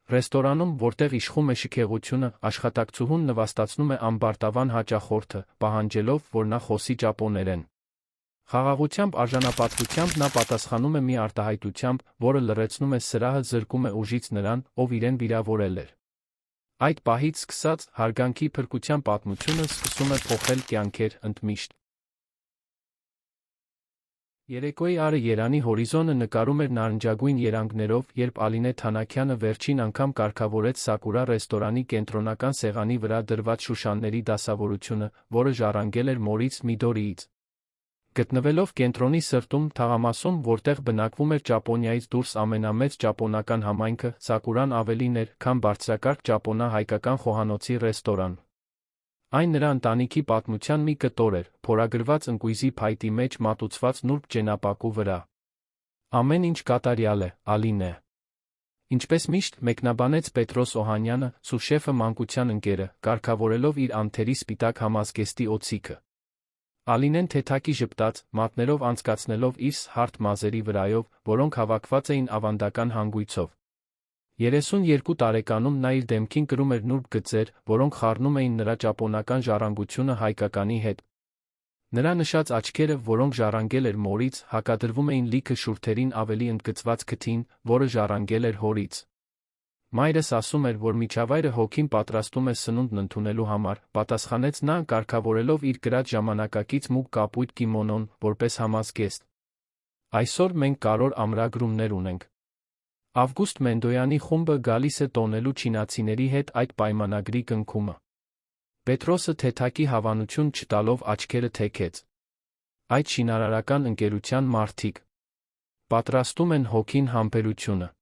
Ռեստորանում, որտեղ իշխում է շքեղությունը, աշխատակցուհուն նվաստացնում է ամբարտավան հաճախորդը, պահանջելով, որ նա խոսի ճապոներեն։ Խաղաղությամբ, արժանապատվությամբ նա պատասխանում է մի արտահայտությամբ, որը լռեցնում է սրահը, զրկում է ուժից նրան, ով իրեն վիրավորել էր։ Այդ պահից սկսած, հարգանքի փրկության պատմությունը սկսում է փոխել կյանքեր ընդմիշտ։ Երեկոյի արը Երանի հորիզոնը նկարում էր նարնջագույն երանգներով, երբ Ալինե Թանաքյանը վերջին անգամ կարգավորեց Սակուրա ռեստորանի կենտրոնական սեղանի վրա դրված շուշանների դասավորությունը, որը ժառանգել էր մորից Միդորիից։ Գտնվելով կենտրոնի սրտում, թաղամասում, որտեղ բնակվում էր Ճապոնիայից դուրս ամենամեծ ճապոնական համայնքը, Սակուրան ավելին էր, քան բարձրակարգ ճապոնա-հայկական խոհանոցի ռեստորան։ Այն նրա ընտանիքի պատմության մի կտոր էր, փորագրված ընկույզի փայտի մեջ մատուցված նուրբ ճենապակու վրա։ Ամեն ինչ կատարյալ է, Ալինե։ Ինչպես միշտ, մեկնաբանեց Պետրոս Օհանյանը, սուշեֆը մանկության ընկերը, կարգավորելով իր անթերի սպիտակ համազգեստի օձիքը։ Ալինեն թեթակի ժպտաց, մատներով անցկացնելով իր հարթ մազերի վրայով, որոնք հավաքված էին ավանդական հանգույցով։ 32 տարեկանում նա իր դեմքին կրում էր նուրբ գծեր, որոնք խառնում էին նրա ճապոնական ժառանգությունը հայկականի հետ։ Նրա նշած աչքերը, որոնք ժառանգել էր մորից, հակադրվում էին լիքը շուրթերին ավելի ընդգծված քթին, որը ժառանգել էր հորից։ Մայրս ասում էր, որ միջավայրը հոգին պատրաստում է սնունդն ընդունելու համար, պատասխանեց նա, կարգավորելով իր կրած ժամանակակից մուգ կապույտ կիմոնոն, որպես համազգեստ։ Այսօր մենք կարևոր ամրագրումներ ունենք։ Ավգուստ Մենդոյանի խումբը գալիս է տոնելու չինացիների հետ այդ պայմանագրի կնքումը։ Պետրոսը թեթակի հավանություն չտալով աչքերը թեքեց։ Այդ շինարարական ընկերության մարդիկ պատրաստում են հոգին համբերությունը։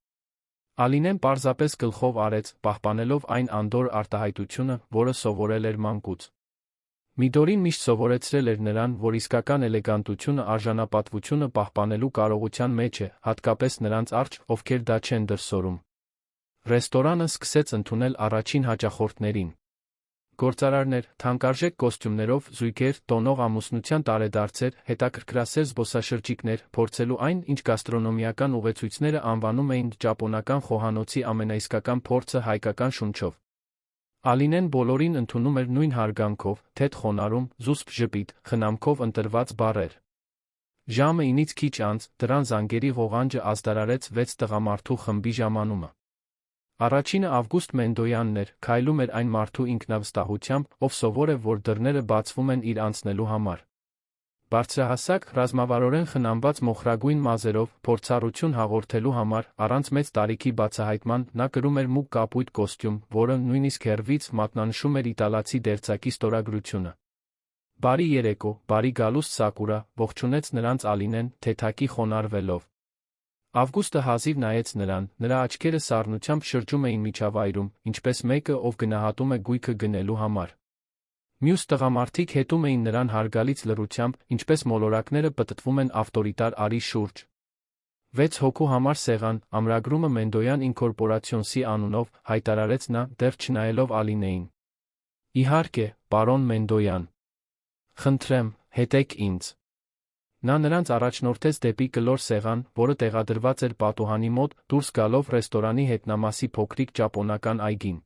Ալինեն պարզապես գլխով արեց, պահպանելով այն անդոր արտահայտությունը, որը սովորել էր մանկուց։ Միդորին միշտ սովորեցրել էր նրան, որ իսկական էլեգանտությունը արժանապատվությունը պահպանելու կարողության մեջ է, հատկապես նրանց առջ, ովքեր դա չեն դրսևորում։ Ռեստորանը սկսեց ընդունել առաջին հաճախորդներին։ Գործարարներ, թանկարժեք կոստյումներով, զույգեր, տոնող ամուսնության տարեդարձեր, հետաքրքրասեր զբոսաշրջիկներ, փորձելու այն, ինչ գաստրոնոմիական ուղեցույցները անվանում էին ճապոնական խոհանոցի ամենաիսկական փորձը հայկական շունչով։ Ալինեն բոլորին ընդունում էր նույն հարգանքով, թեթ խոնարհում, զուսպ ժպիտ, խնամքով ընտրված բառեր։ Ժամը 9-ից քիչ անց, դրան զանգերի ղողանջը ազդարարեց 6 տղամարդու խմբի ժամանումը։ Առաջինը Ավգուստ Մենդոյանն էր, քայլում էր այն մարդու ինքնավստահությամբ, ով սովոր է, որ դռները բացվում են իր անցնելու համար։ Բարձրահասակ, ռազմավարորեն խնամված մոխրագույն մազերով, փորձառություն հաղորդելու համար, առանց մեծ տարիքի բացահայտման, նա կրում էր մուգ կապույտ կոստյում, որը նույնիսկ հեռվից մատնանշում էր իտալացի դերձակի ստորագրությունը։ Բարի երեկո, բարի գալուստ Սակուրա, ողջունեց նրանց Ալինեն, թեթակի խոնարհվելով։ Ավգուստը հազիվ նայեց նրան, նրա աչքերը սառնությամբ շրջում էին միջավայրում, ինչպես մեկը, ով գնահատում է գույքը գնելու համար։ Մյուս տղամարդիկ հետում էին նրան հարգալից լռությամբ, ինչպես մոլորակները պտտվում են ավտորիտար արի շուրջ։ 6 հոգու համար սեղան, ամրագրումը Մենդոյան ինկորպորացիոնսի անունով, հայտարարեց նա, դեռ չնայելով Ալինեին։ Իհարկե, պարոն Մենդոյան։ Խնդրեմ, հետեք ինձ։ Նա նրանց առաջնորդեց դեպի կլոր սեղան, որը տեղադրված էր պատուհանի մոտ, դուրս գալով ռեստորանի հետնամասի փոքրիկ ճապոնական այգին։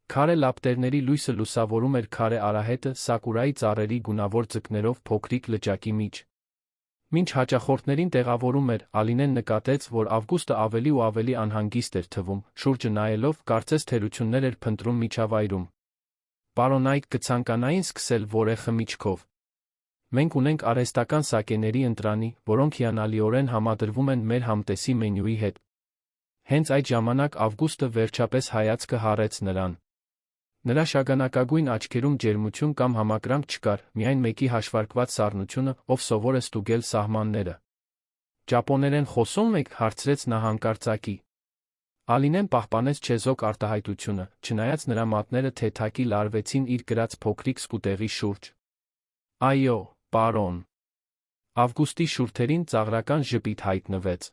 Քարե լապտերների լույսը լուսավորում էր քարե արահետը Սակուրայի ծառերի գունավոր ձկներով փոքրիկ լճակի միջ։ Մինչ հաճախորդներին տեղավորում էր, Ալինեն նկատեց, որ Ավգուստը ավելի ու ավելի անհանգիստ էր թվում, շուրջը նայելով, կարծես թերություններ էր փնտրում միջավայրում։ Պարոն, այդ կցանկանային սկսել որե խմիչքով։ Մենք ունենք արհեստական սակեների ընտրանի, որոնք հիանալիորեն համադրվում են մեր համտեսի մենյուի հետ։ Հենց այդ ժամանակ Ավգուստը վերջապես հայացքը հառեց նրան։ Նրա շագանակագույն աչքերում ջերմություն կամ համակրանք չկար, միայն մեկի հաշվարկված սառնությունը, ով սովոր է ստուգել սահմանները։ Ճապոներեն խոսում եք, հարցրեց նա հանկարծակի։ Ալինեն պահպանեց չեզոք արտահայտությունը, չնայած նրա մատները թեթակի լարվեցին իր գրած փոքրիկ սկուտեղի շուրջ։ Այո, պարոն։ Ավգուստի շուրթերին ծաղրական ժպիտ հայտնվեց։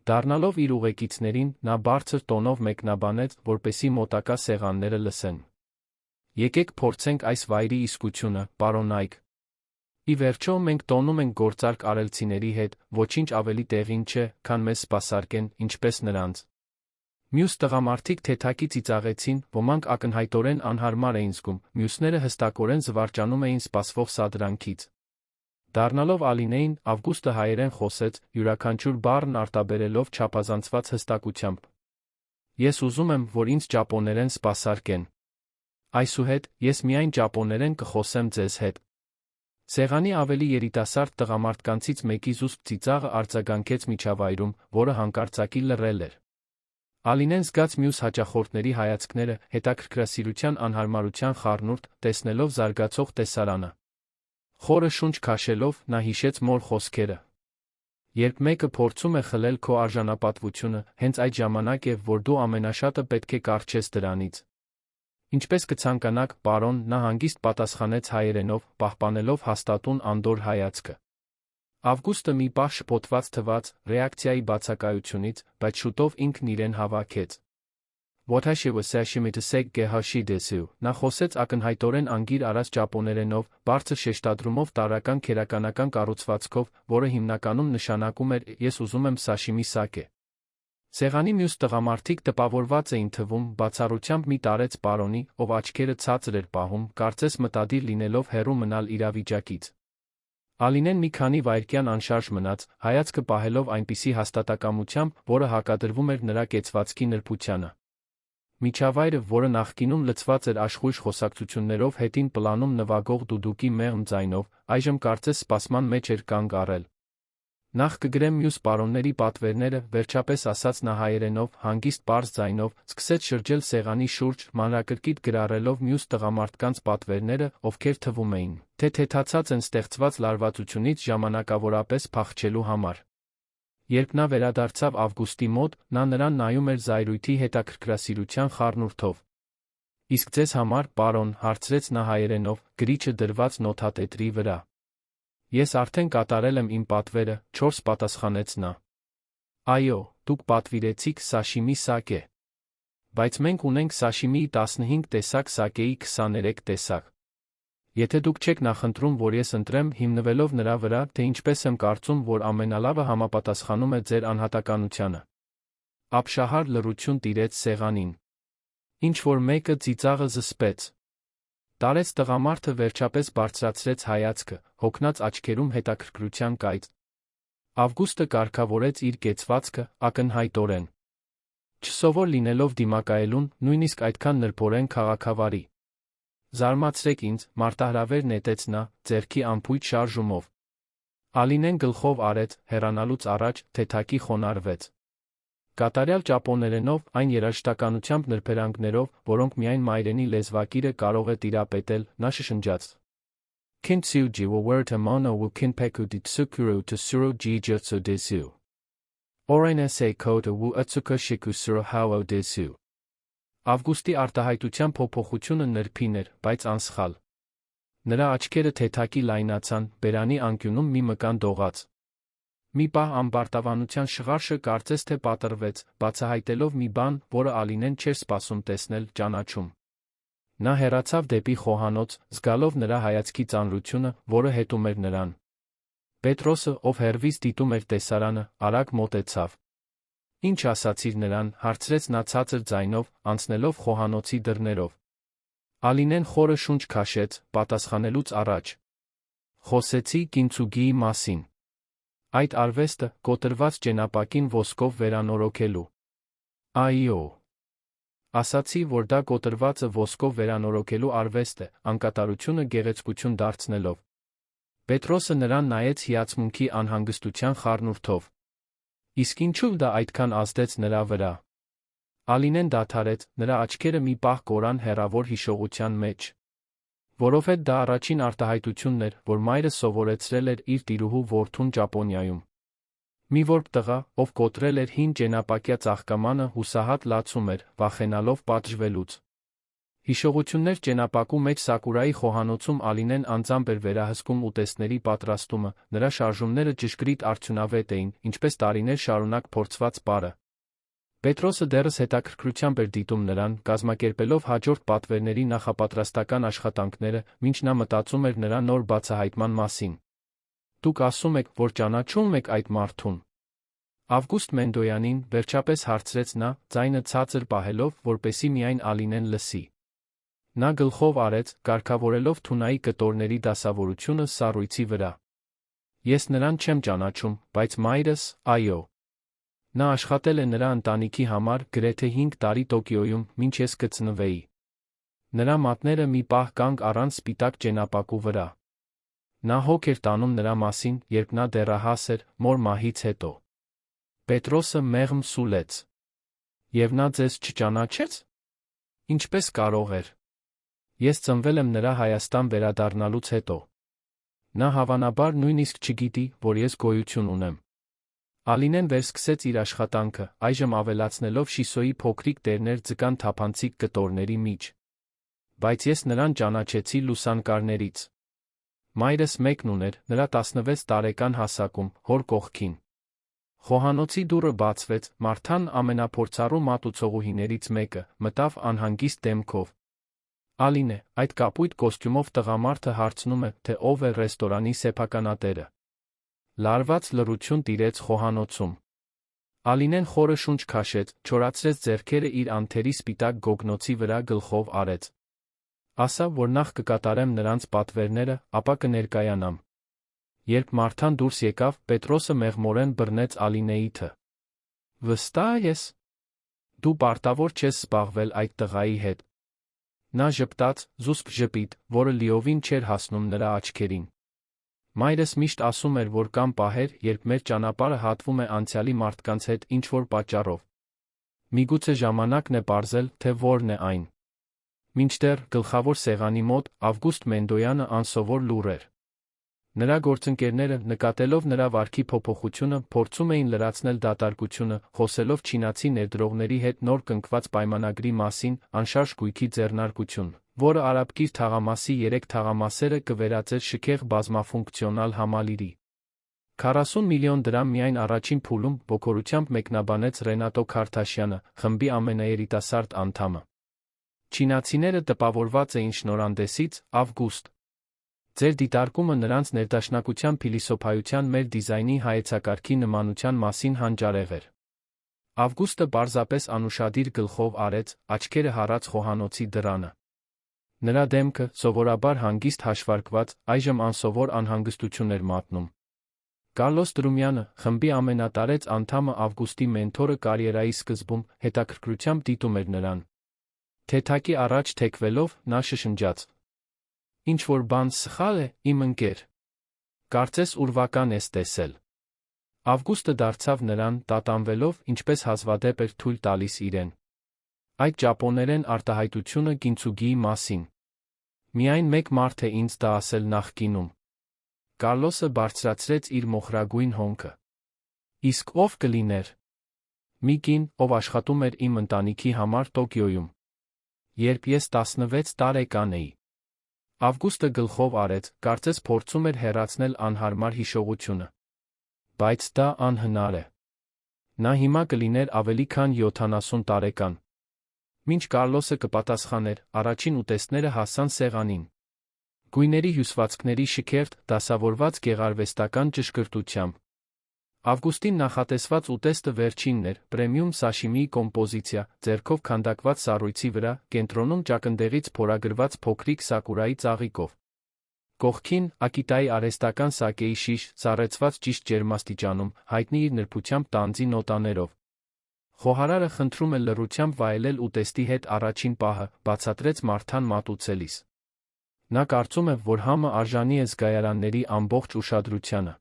Դառնալով իր ուղեկիցներին, նա բարձր տոնով մեկնաբանեց, որպեսզի մոտակա սեղանները լսեն։ Եկեք փորձենք այս վայրի իսկությունը, պարոն Այգ։ Ի վերջո մենք տոնում ենք գործարք արելցիների հետ, ոչինչ ավելի տեղին չէ, քան մեզ սպասարկեն, ինչպես նրանց։ Մյուս տղամարդիկ թեթակի ծիծաղեցին, ոմանք ակնհայտորեն անհարմար էին զգում, մյուսները հստակորեն զվարճանում էին սպասվող սադրանքից։ Դառնալով Ալինեին, Ավգուստը հայերեն խոսեց, յուրաքանչյուր բառն արտաբերելով չափազանցված հստակությամբ. Ես ուզում եմ, որ ինձ ճապոներեն սպասարկեն։ Այսուհետ, ես միայն ճապոներեն կխոսեմ ձեզ հետ։ Սեղանի ավելի երիտասարդ տղամարդկանցից մեկի զուսպ ծիծաղը արձագանքեց միջավայրում, որը հանկարծակի լռել էր։ Ալինեն զգաց մյուս հաճախորդների հայացքները, հետաքրքրասիրության անհարմարության խառնուրդ, տեսնելով զարգացող տեսարանը։ Խորը շունչ քաշելով, նա հիշեց մոր խոսքերը. երբ մեկը փորձում է խլել քո արժանապատվությունը, հենց այդ ժամանակ է, որ դու ամենաշատը պետք է կառչես դրանից։ Ինչպես կցանկանաք, պարոն, նա հանգիստ պատասխանեց հայերենով, պահպանելով հաստատուն անդոր հայացքը։ Ավգուստը մի պահ շփոթված թվաց ռեակցիայի բացակայությունից, բայց շուտով ինքն իրեն հավաքեց։ Նա խոսեց ակնհայտորեն անգիր արած ճապոներենով, բարձր շեշտադրումով տարրական քերականական կառուցվածքով, որը հիմնականում նշանակում էր «Ես ուզում եմ սաշիմի սակե»։ Սեղանի մյուս տղամարդիկ տպավորված էին թվում, բացառությամբ մի տարեց պարոնի, ով աչքերը ցածր էր պահում, կարծես մտադիր լինելով հեռու մնալ իրավիճակից։ Ալինեն մի քանի վայրկյան անշարժ մնաց, հայացքը պահելով այնպիսի հաստատակամությամբ, որը հակադրվում էր նրա կեցվածքի նրբությանը։ Միջավայրը, որը նախկինում լցված էր աշխույժ խոսակցություններով հետին պլանում նվագող դուդուկի մեղմ ձայնով, այժմ կարծես սպասման մեջ էր կանգ առել։ Նախ կգրեմ մյուս պարոնների պատվերները, վերջապես ասաց նա հայերենով, հանգիստ պարզ ձայնով, սկսեց շրջել սեղանի շուրջ, մանրակրկիտ գրառելով մյուս տղամարդկանց պատվերները, ովքեր թվում էին, թե թեթացած են ստեղծված լարվածությունից ժամանակավորապես փախչելու համար։ Երբ նա վերադարձավ Ավգուստի մոտ, նա նրան նայում էր զայրույթի հետաքրքրասիրության խառնուրդով։ Իսկ ձեզ համար, պարոն, հարցրեց նա հայերենով, գրիչը դրված նոթատետրի վրա։ Ես արդեն կատարել եմ իմ պատվերը, 4 պատասխանեց նա։ Այո, դուք պատվիրեցիք սաշիմի սակե։ Բայց մենք ունենք սաշիմիի 15 տեսակ, սակեի 23 տեսակ։ Եթե դուք չեք նախընտրում, որ ես ընտրեմ, հիմնվելով նրա վրա, թե ինչպես եմ կարծում, որ ամենալավը համապատասխանում է ձեր անհատականությանը։ Ապշահար լռություն տիրեց սեղանին։ Ինչ-որ մեկը ծիծաղը զսպեց։ Տարեց տղամարդը վերջապես բարձրացրեց հայացքը, հոգնած աչքերում հետաքրքրության կայծ։ Ավգուստը կարգավորեց իր կեցվածքը, ակնհայտորեն։ Չսովոր լինելով դիմակայելուն, նույնիսկ այդքան նրբորեն քաղաքավարի։ Զարմացրեք ինձ, մարտահրավեր նետեց նա, ձեռքի ամփույթ շարժումով։ Ալինեն գլխով արեց, հեռանալուց առաջ, թեթակի խոնարհվեց։ Կատարյալ ճապոներենով, այն երաժշտականությամբ նրբերանգներով, որոնք միայն մայրենի լեզվակիրը կարող է տիրապետել, նա շշնջաց. Kintsuji wo word mono wo kinpeku ditsukuru tsuru jijutsu desu. Orene se koda wo atsuka shikusuru hao desu. Ավգուստի արտահայտության փոփոխությունը նրբին էր, բայց անսխալ։ Նրա աչքերը թեթակի լայնացան, բերանի անկյունում մի մկան դողաց։ Մի պահ ամբարտավանության շղարշը կարծես թե պատռվեց, բացահայտելով մի բան, որը Ալինեն չէր սպասում տեսնել, ճանաչում։ Նա հեռացավ դեպի խոհանոց, զգալով նրա հայացքի ծանրությունը, որը հետում էր նրան։ Պետրոսը, ով հեռվից դիտում էր տեսարանը, արագ մոտեցավ։ Ինչ ասացիր նրան, հարցրեց նա ցածր ձայնով, անցնելով խոհանոցի դռներով։ Ալինեն խորը շունչ քաշեց, պատասխանելուց առաջ։ Խոսեցի Կինցուգիի մասին։ Այդ արվեստը, կոտրված ճենապակին ոսկով վերանորոգելու։ Այո։ Ասացի, որ դա կոտրվածը ոսկով վերանորոգելու արվեստ է, անկատարությունը գեղեցկություն դարձնելով։ Պետրոսը նրան նայեց հիացմունքի անհանգստության խառնուրդով։ Իսկ ինչու դա այդքան ազդեց նրա վրա։ Ալինեն դադարեց, նրա աչքերը մի պահ կորան հեռավոր հիշողության մեջ։ Որովհետև դա առաջին արտահայտությունն էր, որ մայրը սովորեցրել էր իր տիրուհու որդուն Ճապոնիայում։ Մի որբ տղա, ով կոտրել էր հին ճենապակյա ծաղկամանը, հուսահատ լացում էր, վախենալով պատժվելուց։ Հիշողություններ ճենապակու մեջ Սակուրայի խոհանոցում Ալինեն անձամբ էր վերահսկում ուտեստների պատրաստումը, նրա շարժումները ճշգրիտ արդյունավետ էին, ինչպես տարիներ շարունակ փորձված պարը։ Պետրոսը դեռս հետաքրքրությամբ էր դիտում նրան, կազմակերպելով հաջորդ պատվերների նախապատրաստական աշխատանքները, մինչ նա մտածում էր նրա նոր բացահայտման մասին։ Դուք ասում եք, որ ճանաչում եք այդ մարդուն։ Ավգուստ Մենդոյանին վերջապես հարցրեց նա, ձայնը ցածր պահելով, որպեսզի միայն Ալինեն լսի։ Նա գլխով արեց, կարգավորելով թունայի կտորների դասավորությունը սառույցի վրա։ Ես նրան չեմ ճանաչում, բայց մայրս, այո։ Նա աշխատել է նրա ընտանիքի համար գրեթե 5 տարի Տոկիոյում, մինչ ես կծնվեի։ Նրա մատները մի պահ կանգ առան սպիտակ ճենապակու վրա։ Նա հոգ էր տանում նրա մասին, երբ նա դեռահաս էր, մոր մահից հետո։ Պետրոսը մեղմ սուլեց։ Եվ նա ձեզ չճանաչեց։ Ինչպես կարող էր։ Ես ծնվել եմ նրա Հայաստան վերադառնալուց հետո։ Նա հավանաբար նույնիսկ չգիտի, որ ես գոյություն ունեմ։ Ալինեն վերսկսեց իր աշխատանքը, այժմ ավելացնելով շիսոյի փոքրիկ տերներ ձկան թափանցիկ կտորների մեջ։ Բայց ես նրան ճանաչեցի լուսանկարներից։ Մայրս մեկն ուներ, նրա 16 տարեկան հասակում, հոր կողքին։ Խոհանոցի դուռը բացվեց, Մարթան ամենափորձառու մատուցողուհիներից մեկը, մտավ անհանգիստ դեմքով։ Ալինե, այդ կապույտ կոստյումով տղամարդը հարցնում է, թե ով է ռեստորանի սեփականատերը։ Լարված լռություն տիրեց խոհանոցում։ Ալինեն խորը շունչ քաշեց, չորացրեց ձեռքերը իր անթերի սպիտակ գոգնոցի վրա գլխով արեց։ Ասա, որ նախ կկատարեմ նրանց պատվերները, ապա կներկայանամ։ Երբ Մարթան դուրս եկավ, Պետրոսը մեղմորեն բռնեց Ալինեի թը։ Վստահ ես։ Դու պարտավոր չես զբաղվել այդ տղայի հետ։ Նա ժպտաց, զուսպ ժպիտ, որը լիովին չէր հասնում նրա աչքերին։ Մայրս միշտ ասում էր, որ կան պահեր, երբ մեր ճանապարհը հատվում է անցյալի մարդկանց հետ ինչ-որ պատճառով։ Միգուցե ժամանակն է պարզել, թե որն է այն։ Մինչդեռ, գլխավոր սեղանի մոտ, Ավգուստ Մենդոյանը անսովոր լուռ էր։ Նրա գործընկերները, նկատելով նրա վարքի փոփոխությունը, փորձում էին լրացնել դատարկությունը, խոսելով չինացի ներդրողների հետ նոր կնքված պայմանագրի մասին, անշարժ գույքի ձեռնարկություն, որը արաբկիր թաղամասի 3 թաղամասերը կվերածեր շքեղ բազմաֆունկցիոնալ համալիրի։ 40 միլիոն դրամ միայն առաջին փուլում ոգորությամբ մեկնաբանեց Ռենատո Քարթաշյանը, խմբի ամենաերիտասարդ անդամը։ Չինացիները տպավորված էին շնորհանդեսից, Ավգուստ։ Ձեր դիտարկումը նրանց ներդաշնակության փիլիսոփայության մեր դիզայնի հայեցակարգի նմանության մասին հանճարեղ էր։ Ավգուստը պարզապես անուշադիր գլխով արեց, աչքերը հառած խոհանոցի դռանը։ Նրա դեմքը, սովորաբար հանգիստ հաշվարկված, այժմ անսովոր անհանգստություն էր մատնում։ Կարլոս Դրումյանը, խմբի ամենատարեց անդամը Ավգուստի մենթորը կարիերայի սկզբում, հետաքրքրությամբ դիտում էր նրան։ Թեթակի առաջ թեքվելով, նա շշնջաց. Ինչ-որ բան սխալ է, իմ ընկեր։ Կարծես ուրվական ես տեսել։ Ավգուստը դարձավ նրան, տատանվելով, ինչպես հազվադեպ էր թույլ տալիս իրեն։ Այդ ճապոներեն արտահայտությունը Կինցուգիի մասին։ Միայն մեկ մարդ է ինձ դա ասել նախկինում։ Կարլոսը բարձրացրեց իր մոխրագույն հոնքը։ Իսկ ով կլիներ։ Մի կին, ով աշխատում էր իմ ընտանիքի համար Տոկիոյում։ Երբ ես 16 տարեկան էի։ Ավգուստը գլխով արեց, կարծես փորձում էր հեռացնել անհարմար հիշողությունը։ Բայց դա անհնար է։ Նա հիմա կլիներ ավելի քան 70 տարեկան։ Մինչ Կարլոսը կպատասխաներ, առաջին ուտեստները հասան սեղանին։ Գույների հյուսվածքների շքերթ, դասավորված գեղարվեստական ճշգրտությամբ։ Ավգուստին նախատեսված ուտեստը վերջինն էր, պրեմիում սաշիմիի կոմպոզիցիա, ձեռքով քանդակված սառույցի վրա, կենտրոնում ճակնդեղից փորագրված փոքրիկ սակուրայի ծաղիկով։ Կողքին, Ակիտայի արհեստական սակեի շիշ, սառեցված ճիշտ ջերմաստիճանում, հայտնի իր նրբությամբ տանձի նոտաներով։ Խոհարարը խնդրում է լռությամբ վայելել ուտեստի հետ առաջին պահը, բացատրեց Մարթան մատուցելիս։ Նա կարծում է, որ համը արժանի է զգայարանների ամբողջ ուշադրությանը։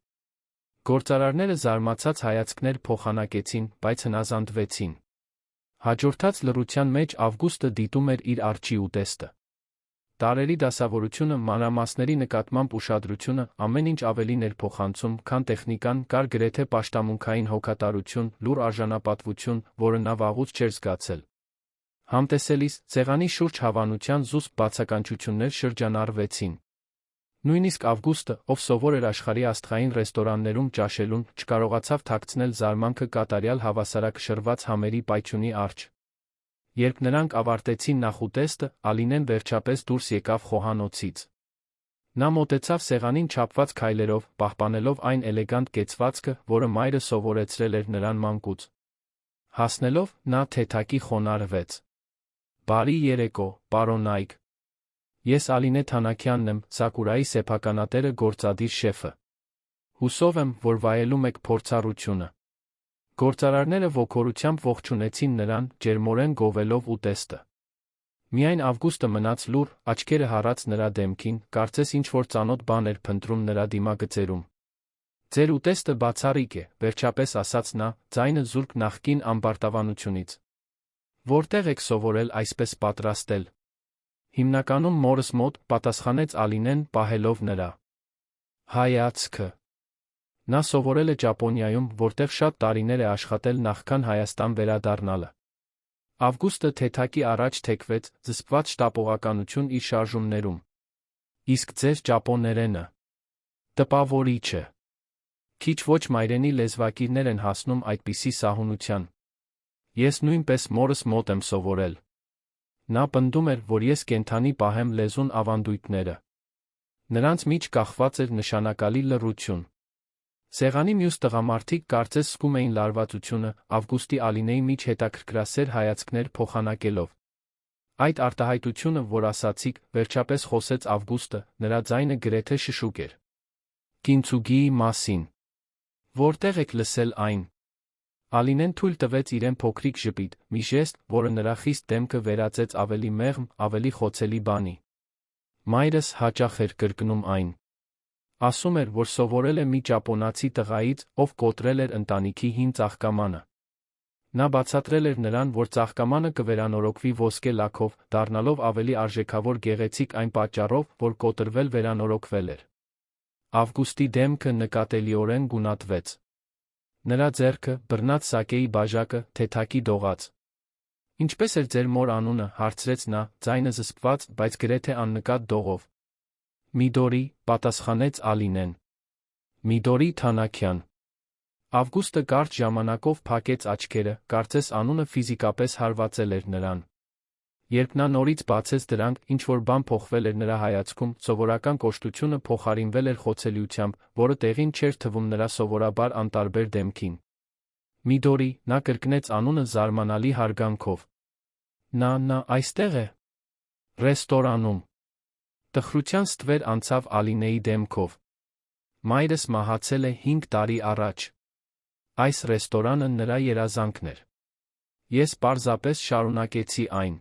Գործարարները զարմացած հայացքներ փոխանակեցին, բայց հնազանդվեցին։ Հաջորդած լռության մեջ Ավգուստը դիտում էր իր արջի ուտեստը։ Տարերի դասավորությունը, մանրամասների նկատմամբ ուշադրությունը, ամեն ինչ ավելին էր փոխանցում, քան տեխնիկան, կար գրեթե պաշտամունքային հոգատարություն, լուռ արժանապատվություն, որը նա վաղուց չէր զգացել։ Համտեսելիս, սեղանի շուրջ հավանության զուսպ բացականչություններ շրջանառվեցին։ Նույնիսկ Ավգուստը, ով սովոր էր աշխարհի աստղային ռեստորաններում ճաշելուն, չկարողացավ թաքցնել զարմանքը կատարյալ հավասարակշռված համերի պայթյունի առջ։ Երբ նրանք ավարտեցին նախուտեստը, Ալինեն վերջապես դուրս եկավ խոհանոցից։ Նա մոտեցավ սեղանին չափված քայլերով, պահպանելով այն էլեգանտ կեցվածքը, որը մայրը սովորեցրել էր նրան մանկուց։ Հասնելով, նա թեթակի խոնարհվեց։ Բարի երեկո, պարոն Այգ։ Ես Ալինե Թանաքյանն եմ, Սակուրայի սեփականատերը գործադիր շեֆը։ Հուսով եմ, որ վայելում եք փորձառությունը։ Գործարարները ոգորությամբ ողջունեցին նրան, ջերմորեն գովելով ուտեստը։ Միայն Ավգուստը մնաց լուռ, աչքերը հառած նրա դեմքին, կարծես ինչ-որ ծանոթ բան էր փնտրում նրա դիմագծերում։ Ձեր ուտեստը բացառիկ է, վերջապես ասաց նա, ձայնը զուրկ նախկին ամբարտավանությունից։ Որտեղ եք սովորել այսպես պատրաստել։ Հիմնականում մորս մոտ, պատասխանեց Ալինեն, պահելով նրա հայացքը։ Նա սովորել է Ճապոնիայում, որտեղ շատ տարիներ է աշխատել նախքան Հայաստան վերադառնալը։ Ավգուստը թեթակի առաջ թեքվեց, զսպված շտապողականություն իր շարժումներում։ Իսկ ձեր ճապոներենը տպավորիչ է։ Քիչ ոչ մայրենի լեզվակիրներ են հասնում այդպիսի սահունության։ Ես նույնպես մորս մոտ եմ սովորել։ Նա պնդում էր, որ ես կենդանի պահեմ լեզուն ավանդույթները։ Նրանց միջ կախված էր նշանակալի լռություն։ Սեղանի մյուս տղամարդիկ կարծես զգում էին լարվածությունը, Ավգուստի Ալինեի միջ հետաքրքրասեր հայացքներ փոխանակելով։ Այդ արտահայտությունը, որ ասացիք, վերջապես խոսեց Ավգուստը, նրա ձայնը գրեթե շշուկ էր։ Կինցուգիի մասին։ Որտեղ եք լսել այն։ Ալինեն թույլ տվեց իրեն փոքրիկ ժպիտ, մի ժեստ, որը նրա խիստ դեմքը վերածեց ավելի մեղմ, ավելի խոցելի բանի։ Մայրս հաճախ էր կրկնում այն։ Ասում էր, որ սովորել է մի ճապոնացի տղայից, ով կոտրել էր ընտանիքի հին ծաղկամանը։ Նա բացատրել էր նրան, որ ծաղկամանը կվերանորոգվի ոսկե լաքով, դառնալով ավելի արժեքավոր գեղեցիկ այն պատճառով, որ կոտրվել վերանորոգվել էր։ Ավգուստի դեմքը նկատելիորեն գունատվեց։ Նրա ձեռքը, բռնած սակեի բաժակը, թեթակի դողաց։ Ինչպես էր ձեր մոր անունը, հարցրեց նա, ձայնը զսպված, բայց գրեթե աննկատ դողով։ Միդորի, պատասխանեց Ալինեն։ Միդորի Թանաքյան։ Ավգուստը կարճ ժամանակով փակեց աչքերը, կարծես անունը ֆիզիկապես հարվածել էր նրան։ Երբ նա նորից բացեց դրանք, ինչ-որ բան փոխվել էր նրա հայացքում, սովորական կոշտությունը փոխարինվել էր խոցելիությամբ, որը տեղին չէր թվում նրա սովորաբար անտարբեր դեմքին։ Միդորի, նա կրկնեց անունը զարմանալի հարգանքով։ Նա այստեղ է։ Ռեստորանում։ Տխրության ստվեր անցավ Ալինեի դեմքով։ Մայրս մահացել է 5 տարի առաջ։ Այս ռեստորանը նրա երազանքն էր։ Ես պարզապես շարունակեցի այն։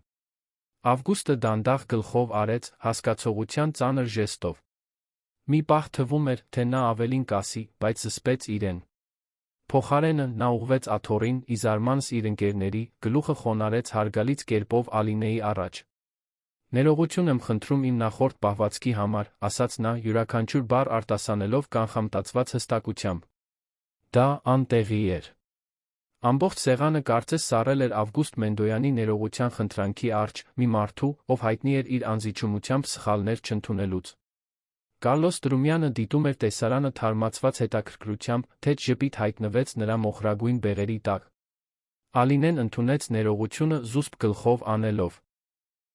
Ավգուստը դանդաղ գլխով արեց, հասկացողության ծանր ժեստով։ Մի պահ թվում էր, թե նա ավելին կասի, բայց զսպեց իրեն։ Փոխարենը նա ուղղվեց աթոռին, ի զարմանս իր ընկերների, գլուխը խոնարհեց հարգալից կերպով Ալինեի առաջ։ Ներողություն եմ խնդրում իմ նախորդ պահվածքի համար, ասաց նա, յուրաքանչյուր բառ արտասանելով կանխամտածված հստակությամբ։ Դա անտեղի էր։ Ամբողջ սեղանը կարծես սառել էր Ավգուստ Մենդոյանի ներողության խնդրանքի առջ, մի մարդու, ով հայտնի էր իր անզիջումությամբ սխալներ չընդունելուց։ Կարլոս Դրումյանը դիտում էր տեսարանը թարմացված հետաքրքրությամբ, թեթ ժպիտ հայտնվեց նրա մոխրագույն բեղերի տակ։ Ալինեն ընդունեց ներողությունը զուսպ գլխով անելով։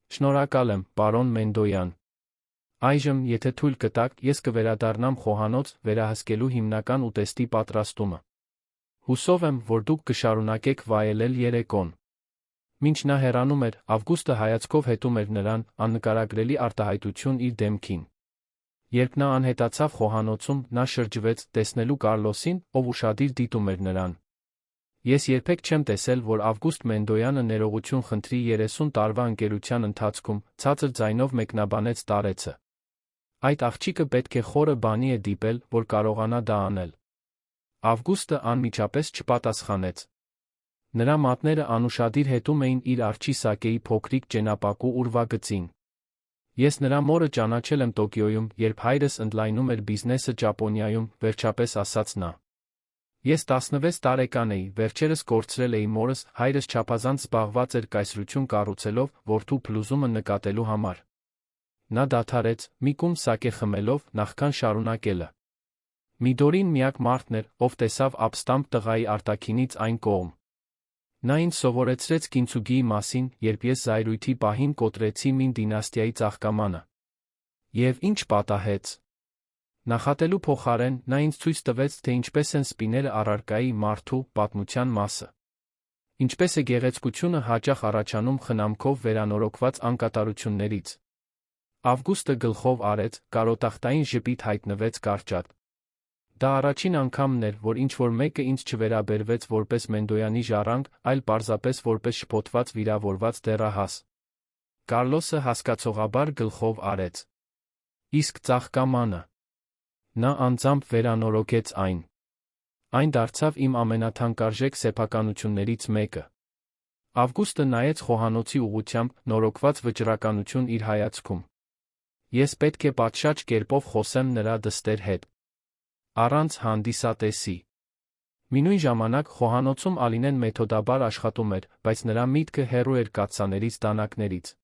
Շնորհակալ եմ, պարոն Մենդոյան։ Այժմ, եթե թույլ կտաք, ես կվերադառնամ խոհանոց, վերահսկելու հիմնական ուտեստի պատրաստումը։ Հուսով եմ, որ դուք կշարունակեք վայելել երեկոն։ Մինչ նա հեռանում էր, Ավգուստը հայացքով հետում էր նրան, աննկարագրելի արտահայտություն իր դեմքին։ Երբ նա անհետացավ խոհանոցում, նա շրջվեց, տեսնելու Կարլոսին, ով ուշադիր դիտում էր նրան։ Ես երբեք չեմ տեսել, որ Ավգուստ Մենդոյանը ներողություն խնդրի 30 տարվա ընկերության ընթացքում, ցածր ձայնով մեկնաբանեց տարեցը։ Այդ աղջիկը պետք է խորը բանի է դիպել, որ կարողանա դա անել։ Ավգուստը անմիջապես չպատասխանեց։ Նրա մատները անուշադիր հետում էին իր արջի սակեի փոքրիկ ճենապակու ուրվագծին։ Ես նրա մորը ճանաչել եմ Տոկիոյում, երբ հայրս ընդլայնում էր բիզնեսը Ճապոնիայում, վերջապես ասաց նա։ Ես 16 տարեկան էի, վերջերս կորցրել էի մորս, հայրս չափազանց զբաղված էր կայսրություն կառուցելով, որդու փլուզումը նկատելու համար։ Նա դադարեց, մի կում սակե խմելով, նախքան շարունակելը։ Միդորին միակ մարդն էր, ով տեսավ ապստամբ տղայի արտաքինից այն կողմ։ Նա ինձ սովորեցրեց Կինցուգիի մասին, երբ ես զայրույթի պահին կոտրեցի Մին դինաստիայի ծաղկամանը։ Եվ ինչ պատահեց։ Նախատելու փոխարեն նա ինձ ցույց տվեց, թե ինչպես են սպիները առարկայի մարդու պատմության մասը։ Ինչպես է գեղեցկությունը հաճախ առաջանում խնամքով վերանորոգված անկատարություններից։ Ավգուստը գլխով արեց, կարոտախտային ժպիտ հայտնվեց կարճատ։ Դա առաջին անգամն էր, որ ինչ-որ մեկը ինձ չվերաբերվեց որպես Մենդոյանի ժառանգ, այլ պարզապես որպես շփոթված վիրավորված դեռահաս։ Կարլոսը հասկացողաբար գլխով արեց։ Իսկ ծաղկամանը։ Նա անձամբ վերանորոգեց այն։ Այն դարձավ իմ ամենաթանկարժեք սեփականություններից մեկը։ Ավգուստը նայեց խոհանոցի ուղղությամբ, նորոգված վճռականություն իր հայացքում։ Ես պետք է պատշաճ կերպով խոսեմ նրա դստեր հետ։ Առանց հանդիսատեսի։ Մինույն ժամանակ խոհանոցում Ալինեն մեթոդաբար աշխատում էր, բայց նրա միտքը հեռու էր կաթսաներից դանակներից։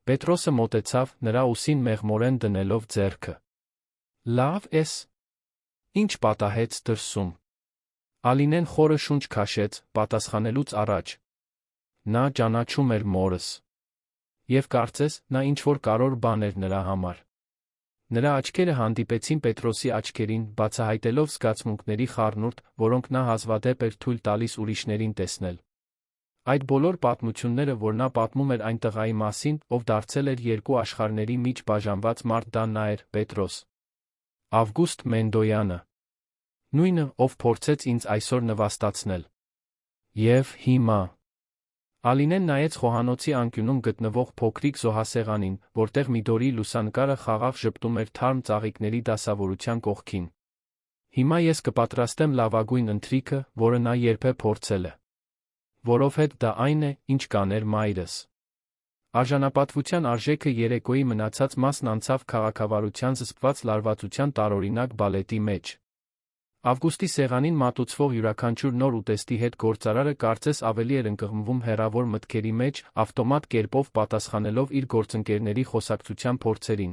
Պետրոսը մոտեցավ, նրա ուսին մեղմորեն դնելով ձեռքը։ Լավ ես։ Ինչ պատահեց դրսում։ Ալինեն խորը շունչ քաշեց, պատասխանելուց առաջ։ Նա ճանաչում էր մորս։ Եվ կարծես, նա ինչ-որ կարևոր բան էր նրա համար։ Նրա աչքերը հանդիպեցին Պետրոսի աչքերին, բացահայտելով զգացմունքների խառնուրդ, որոնք նա հազվադեպ էր թույլ տալիս ուրիշներին տեսնել։ Այդ բոլոր պատմությունները, որ նա պատմում էր այն տղայի մասին, ով դարձել էր երկու աշխարհների միջ բաժանված մարդ, դա նա էր, Պետրոս։ Ավգուստ Մենդոյանը։ Նույնը, ով փորձեց ինձ այսօր նվաստացնել։ Եվ հիմա։ Ալինեն նայեց խոհանոցի անկյունում գտնվող փոքրիկ զոհասեղանին, որտեղ մի դորի լուսանկարը խաղաղ ժպտում էր թարմ ծաղիկների դասավորության կողքին։ Հիմա ես կպատրաստեմ լավագույն ընթրիքը, որը նա երբեք փորձել է։ Որովհետև դա այն է, ինչ կաներ մայրս։ Արժանապատվության արժեքը երեկոյի մնացած մասն անցավ քաղաքավարության զսպված լարվածության տարօրինակ բալետի մեջ։ Ավգուստի սեղանին մատուցվող յուրաքանչյուր նոր ուտեստի հետ գործարարը կարծես ավելի էր ընկղմվում հեռավոր մտքերի մեջ, ավտոմատ կերպով պատասխանելով իր գործընկերների խոսակցության փորձերին։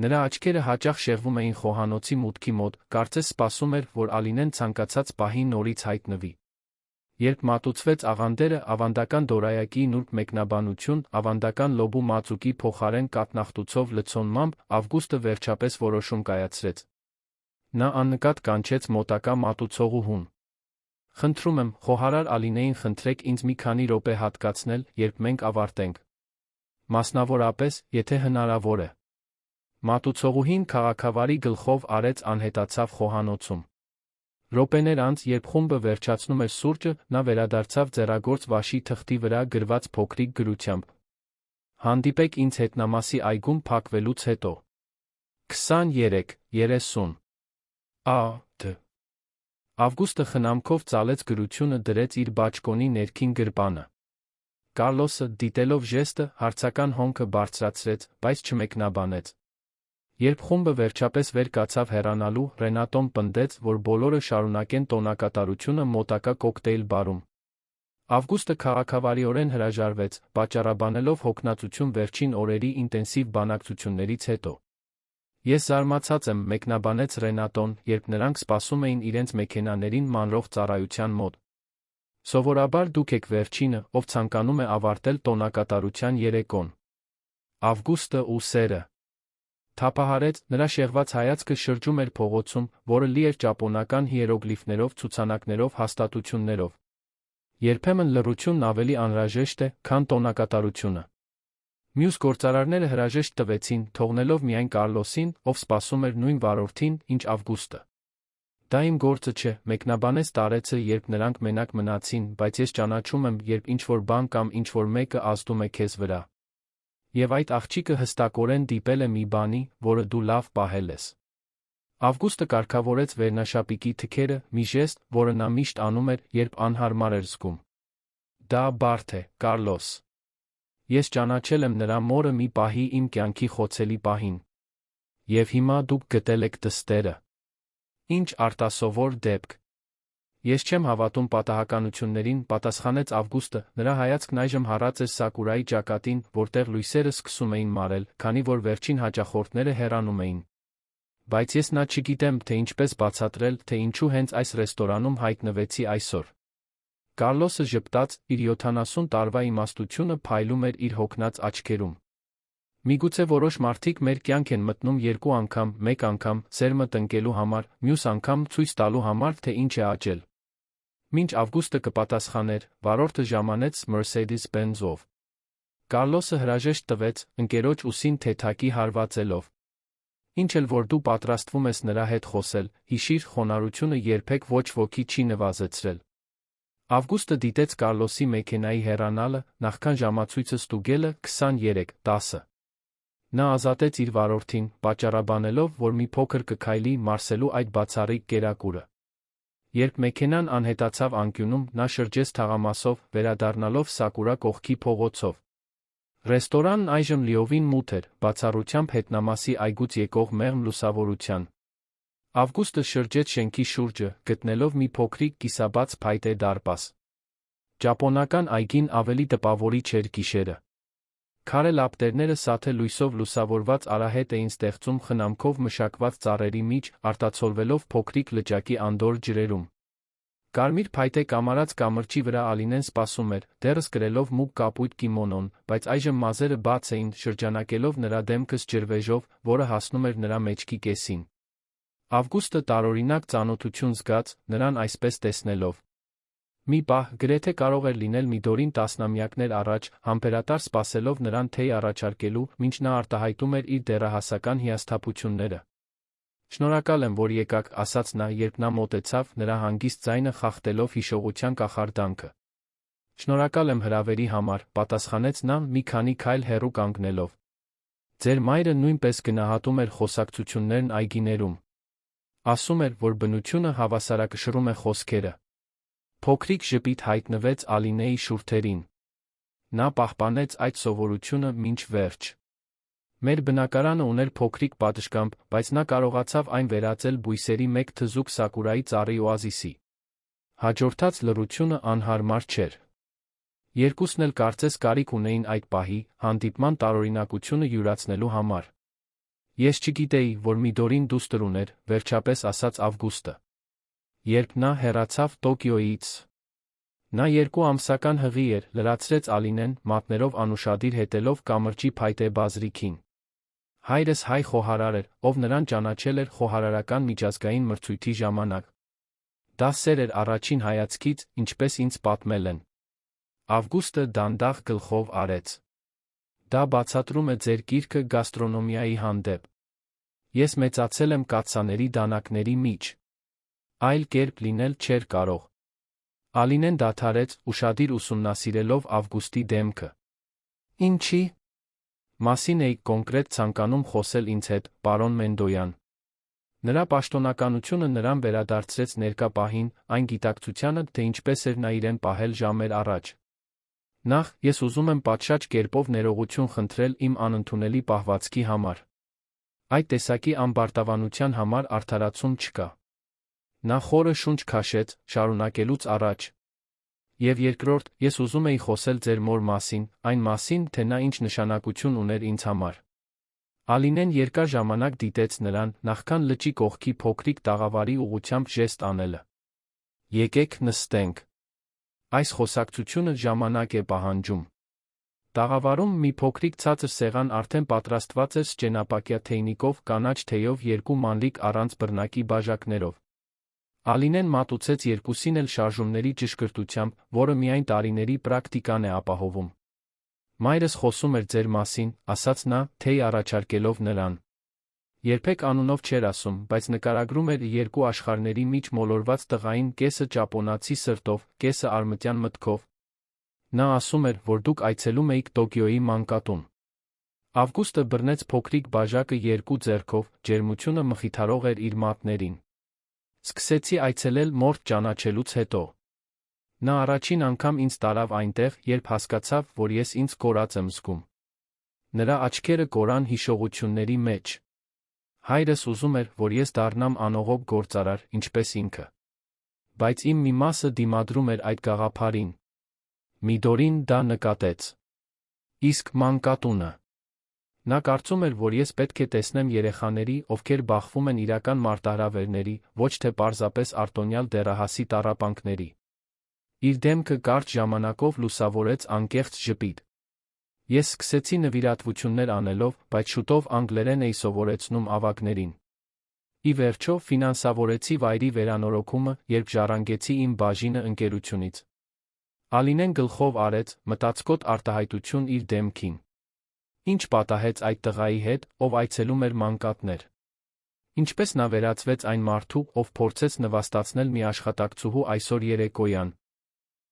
Նրա աչքերը հաճախ շեղվում էին խոհանոցի մուտքի մոտ, կարծես սպասում էր, որ Ալինեն ցանկացած պահի նորից հայտնվի։ Երբ մատուցվեց աղանդերը, ավանդական դորայակի նուրբ մեկնաբանություն, ավանդական լոբու մածուկի փոխարեն կաթնախտուցով լցոնմամբ, Ավգուստը վերջապես որոշում կայացրեց։ Նա աննկատ կանչեց մոտակա մատուցողուհուն։ Խնդրում եմ, խոհարար Ալինեին խնդրեք ինձ մի քանի րոպե հատկացնել, երբ մենք ավարտենք։ Մասնավորապես, եթե հնարավոր է։ Մատուցողուհին քաղաքավարի գլխով արեց անհետացավ խոհանոցում։ Րոպեներ անց, երբ խումբը վերջացնում էր սուրճը, նա վերադարձավ ձեռագործ վաշի թղթի վրա գրված փոքրիկ գրությամբ։ Հանդիպեք ինձ հետնամասի այգում փակվելուց հետո։ 23:30 Ա.Դ. Ավգուստը խնամքով ծալեց գրությունը, դրեց իր բաճկոնի ներքին գրպանը։ Կարլոսը, դիտելով ժեստը, հարցական հոնքը բարձրացրեց, բայց չմեկնաբանեց։ Երբ խումբը վերջապես վեր կացավ հեռանալու, Ռենատոն պնդեց, որ բոլորը շարունակեն տոնակատարությունը մոտակա կոկտեյլ բարում։ Ավգուստը քաղաքավարիորեն հրաժարվեց, պատճառաբանելով հոգնածություն վերջին օրերի ինտենսիվ բանակցություններից հետո։ Ես զարմացած եմ, մեկնաբանեց Ռենատոն, երբ նրանք սպասում էին իրենց մեքենաներին մանրող ծառայության մոտ։ Սովորաբար դուք եք վերջինը, ով ցանկանում է ավարտել տոնակատարության երեկոն։ Ավգուստը ու սերը թափահարեց, նրա շեղված հայացքը շրջում էր փողոցում, որը լի էր ճապոնական հիերոգլիֆներով, ցուցանակներով, հաստատություններով։ Երբեմն լռությունն ավելի անհրաժեշտ է, քան տոնակատարությունը։ Մյուս գործարարները հրաժեշտ տվեցին, թողնելով միայն Կարլոսին, ով սպասում էր նույն վարորդին, ինչ Ավգուստը։ Դա իմ գործը չէ, մեկնաբանեց տարեցը, երբ նրանք մենակ մնացին, բայց ես ճանաչում եմ, երբ ինչ-որ բան կամ ինչ-որ մեկը ազդում է քեզ վրա։ Եվ այդ աղջիկը հստակորեն դիպել է մի բանի, որը դու լավ պահել ես։ Ավգուստը կարգավորեց վերնաշապիկի թքերը, մի ժեստ, որը նա միշտ անում էր, երբ անհարմար էր զգում։ Դա բարդ է, Կարլոս։ Ես ճանաչել եմ նրա մորը մի պահի իմ կյանքի խոցելի պահին։ Եվ հիմա դուք գտել եք դստերը։ Ինչ արտասովոր դեպք։ Ես չեմ հավատում պատահականություններին, պատասխանեց Ավգուստը, նրա հայացքն այժմ հառած էր Սակուրայի ճակատին, որտեղ լույսերը սկսում էին մարել, քանի որ վերջին հաճախորդները հեռանում էին։ Բայց ես նա չգիտեմ, թե ինչպես բացատրել, թե ինչու հենց այս ռեստորանում հայտնվեցի այսօր։ Կարլոսը ժպտաց, իր 70 տարվա իմաստությունը փայլում էր իր հոգնած աչքերում։ Միգուցե որոշ մարդիկ մեր կյանք են մտնում երկու անգամ, մեկ անգամ, սերմը տնկելու համար, մյուս անգամ ցույց տալու համար, թե ինչ է աճել։ Մինչ Ավգուստը կպատասխաներ, վարորդը ժամանեց Mercedes-Benz-ով։ Կարլոսը հրաժեշտ տվեց, ընկերոջ ուսին թեթակի հարվածելով։ Ինչ էլ որ դու պատրաստվում ես նրա հետ խոսել, հիշիր, խոնարհությունը երբեք ոչ ոքի չի նվազեցրել։ Ավգուստը դիտեց Կարլոսի մեքենայի հեռանալը, նախքան ժամացույցը ստուգելը 23:10։ Նա ազատեց իր վարորդին, պատճառաբանելով, որ մի փոքր կքայլի մարսելու այդ բացառիկ կերակուրը։ Երբ մեքենան անհետացավ անկյունում, նա շրջեց թաղամասով, վերադառնալով Սակուրա կողքի փողոցով։ Ռեստորանն այժմ լիովին մութ էր, բացառությամբ հետնամասի այգուց եկող մեղմ լուսավորության։ Ավգուստը շրջեց շենքի շուրջը, գտնելով մի փոքրիկ կիսաբաց փայտե դարպաս։ Ճապոնական այգին ավելի տպավորիչ էր գիշերը։ Քարե լապտերները սաթե լույսով լուսավորված արահետ էին ստեղծում խնամքով մշակված ծառերի միջ, արտացոլվելով փոքրիկ լճակի անդորր ջրերում։ Կարմիր փայտե կամարած կամրջի վրա Ալինեն սպասում էր, դեռս կրելով մուգ կապույտ կիմոնոն, բայց այժմ մազերը բաց էին, շրջանակելով նրա դեմքս ջրվեժով, որը հասնում էր նրա մեջքի կեսին։ Ավգուստը տարօրինակ ծանոթություն զգաց, նրան այսպես տեսնելով։ Մի պահ, գրեթե կարող էր լինել Միդորին տասնամյակներ առաջ, համբերատար սպասելով նրան թեյ առաջարկելու, մինչ նա արտահայտում էր իր դեռահասական հիասթափությունները։ Շնորհակալ եմ, որ եկաք, ասաց նա, երբ նա մոտեցավ, նրա հանգիստ ձայնը խախտելով հիշողության կախարդանքը։ Շնորհակալ եմ հրավերի համար, պատասխանեց նա, մի քանի քայլ հեռու կանգնելով։ Ձեր մայրը նույնպես գնահատում էր խոսակցություններն այգիներում։ Ասում էր, որ բնությունը հավասարակշռում է խոսքերը։ Փոքրիկ ժպիտ հայտնվեց Ալինեի շուրթերին։ Նա պահպանեց այդ սովորությունը մինչ վերջ։ Մեր բնակարանը ուներ փոքրիկ պատշգամբ, բայց նա կարողացավ այն վերածել բույսերի մեկ թզուկ Սակուրայի ծառի օազիսի։ Հաջորդած լռությունը անհարմար չէր։ Երկուսն էլ կարծես կարիք ունեին այդ պահի, հանդիպման տարօրինակությունը յուրացնելու համար։ Ես չգիտեի, որ Միդորին դուստր ուներ, վերջապես ասաց Ավգուստը։ Երբ նա հեռացավ Տոկիոյից։ Նա 2 ամսական հղի էր, լրացրեց Ալինեն, մատներով անուշադիր հետելով կամրջի փայտե բազրիքին։ Հայրս հայ խոհարար էր, ով նրան ճանաչել էր խոհարարական միջազգային մրցույթի ժամանակ։ Դա սեր էր առաջին հայացքից, ինչպես ինձ պատմել են։ Ավգուստը դանդաղ գլխով արեց։ Դա բացատրում է ձեր կիրքը գաստրոնոմիայի հանդեպ։ Ես մեծացել եմ կաթսաների դանակների միջ։ Այլ կերպ լինել չէր կարող։ Ալինեն դադարեց, ուշադիր ուսումնասիրելով Ավգուստի դեմքը։ Ինչի՞ մասին էիք կոնկրետ ցանկանում խոսել ինձ հետ, պարոն Մենդոյան։ Նրա պաշտոնականությունը նրան վերադարձրեց ներկա պահին, այն գիտակցությանը, թե ինչպես էր նա իրեն պահել ժամեր առաջ։ Նախ, ես ուզում եմ պատշաճ կերպով ներողություն խնդրել իմ անընդունելի պահվածքի համար։ Այդ տեսակի ամբարտավանության համար արդարացում չկա։ Նա խորը շունչ քաշեց, շարունակելուց առաջ։ Եվ երկրորդ, ես ուզում էի խոսել ձեր մոր մասին, այն մասին, թե նա ինչ նշանակություն ուներ ինձ համար։ Ալինեն երկար ժամանակ դիտեց նրան, նախքան լճի կողքի փոքրիկ տաղավարի ուղղությամբ ժեստ անելը։ Եկեք նստենք։ Այս խոսակցությունը ժամանակ է պահանջում։ Տաղավարում մի փոքրիկ ցածր սեղան արդեն պատրաստված էր սճենապակյա թեյնիկով, կանաչ թեյով, 2 մանրիկ առանց բռնակի բաժակներով։ Ալինեն մատուցեց երկուսին էլ շարժումների ճշգրտությամբ, որը միայն տարիների պրակտիկան է ապահովում։ Մայրս խոսում էր ձեր մասին, ասաց նա, թեյ առաջարկելով նրան։ Երբեք անունով չէր ասում, բայց նկարագրում էր 2 աշխարհների միջ մոլորված տղային, կեսը ճապոնացի սրտով, կեսը արմատյան մտքով։ Նա ասում էր, որ դուք այցելում էիք Տոկիոյի մանկատուն։ Ավգուստը բռնեց փոքրիկ բաժակը 2 ձեռքով, ջերմությունը մխիթարող էր իր մատներին։ Սկսեցի այցելել մորդ ճանաչելուց հետո։ Նա առաջին անգամ ինձ տարավ այնտեղ, երբ հասկացավ, որ ես ինձ կորած եմ զգում։ Նրա աչքերը կորան հիշողությունների մեջ։ Հայրս ուզում էր, որ ես դառնամ անողոք գործարար, ինչպես ինքը։ Բայց իմ մի մասը դիմադրում էր այդ գաղափարին։ Միդորին դա նկատեց։ Իսկ մանկատունը։ Նա կարծում էր, որ ես պետք է տեսնեմ երեխաների, ովքեր բախվում են իրական մարտահրավերների, ոչ թե պարզապես արտոնյալ դեռահասի տառապանքների։ Իր դեմքը կարճ ժամանակով լուսավորեց անկեղծ ժպիտ։ Ես սկսեցի նվիրատվություններ անելով, բայց շուտով անգլերեն էի սովորեցնում ավագներին։ Ի վերջո, ֆինանսավորեցի վայրի վերանորոգումը, երբ ժառանգեցի իմ բաժինը ընկերությունից։ Ալինեն գլխով արեց, մտածկոտ արտահայտություն իր դեմքին։ Ինչ պատահեց այդ տղայի հետ, ով այցելում էր մանկատներ։ Ինչպես նա վերածվեց այն մարդու, ով փորձեց նվաստացնել մի աշխատակցուհու այսօր երեկոյան։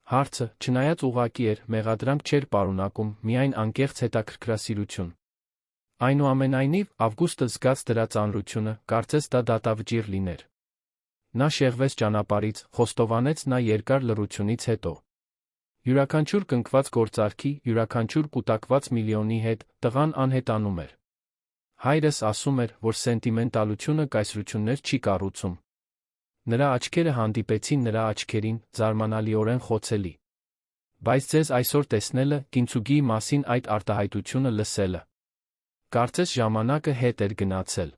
Հարցը, չնայած ուղղակի էր, մեղադրանք չէր պարունակում, միայն անկեղծ հետաքրքրասիրություն։ Այնուամենայնիվ, Ավգուստը զգաց դրա ծանրությունը, կարծես դա դատավճիռ լիներ։ Նա շեղվեց ճանապարհից, խոստովանեց նա երկար լռությունից հետո։ Յուրաքանչյուր կնքված գործարքի, յուրաքանչյուր կուտակված միլիոնի հետ, տղան անհետանում էր։ Հայրս ասում էր, որ սենտիմենտալությունը կայսրություններ չի կառուցում։ Նրա աչքերը հանդիպեցին նրա աչքերին, զարմանալիորեն խոցելի։ Բայց ձեզ այսօր տեսնելը, կինցուգիի մասին այդ արտահայտությունը լսելը։ Կարծես ժամանակը հետ էր գնացել։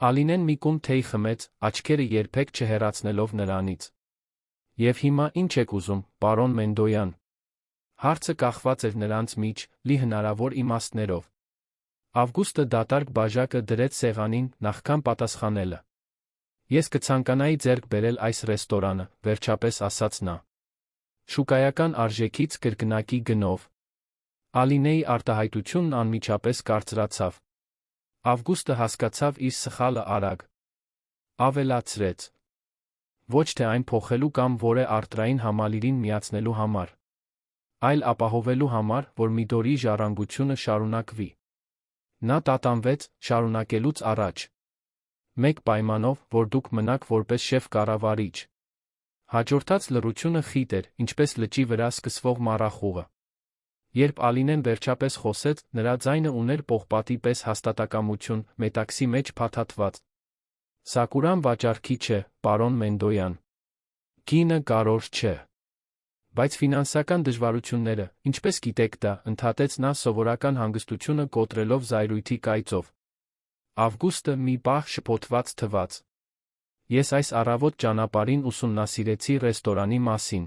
Ալինեն մի կում թեյ խմեց, աչքերը երբեք չհեռացնելով նրանից։ Եվ հիմա ինչ եք ուզում, պարոն Մենդոյան։ Հարցը կախված էր նրանց միջ, լի հնարավոր իմաստներով։ Ավգուստը դատարկ բաժակը դրեց սեղանին, նախքան պատասխանելը։ Ես կցանկանայի ձեռք բերել այս ռեստորանը, վերջապես ասաց նա։ Շուկայական արժեքից կրկնակի գնով։ Ալինեի արտահայտությունն անմիջապես կարծրացավ։ Ավգուստը հասկացավ իր սխալը արագ։ Ավելացրեց. Ոչ թե այն փոխելու կամ որե արտրային համալիրին միացնելու համար, այլ ապահովելու համար, որ Միդորի ժառանգությունը շարունակվի։ Նա տատանվեց, շարունակելուց առաջ։ Մեկ պայմանով, որ դուք մնաք որպես շեֆ կառավարիչ։ Հաջորդած լռությունը խիտ էր, ինչպես լճի վրա սկսվող մառախուղը։ Երբ Ալինեն վերջապես խոսեց, նրա ձայնը ուներ պողպատի պես հաստատակամություն, մետաքսի մեջ փաթաթված։ Սակուրան վաճառքի չէ, պարոն Մենդոյան։ Գինը կարևոր չէ։ Բայց ֆինանսական դժվարությունները, ինչպես գիտեք դա, ընդհատեց նա սովորական հանգստությունը կոտրելով զայրույթի կայծով։ Ավգուստը մի պահ շփոթված թվաց։ Ես այս առավոտ ճանապարհին ուսումնասիրեցի ռեստորանի մասին։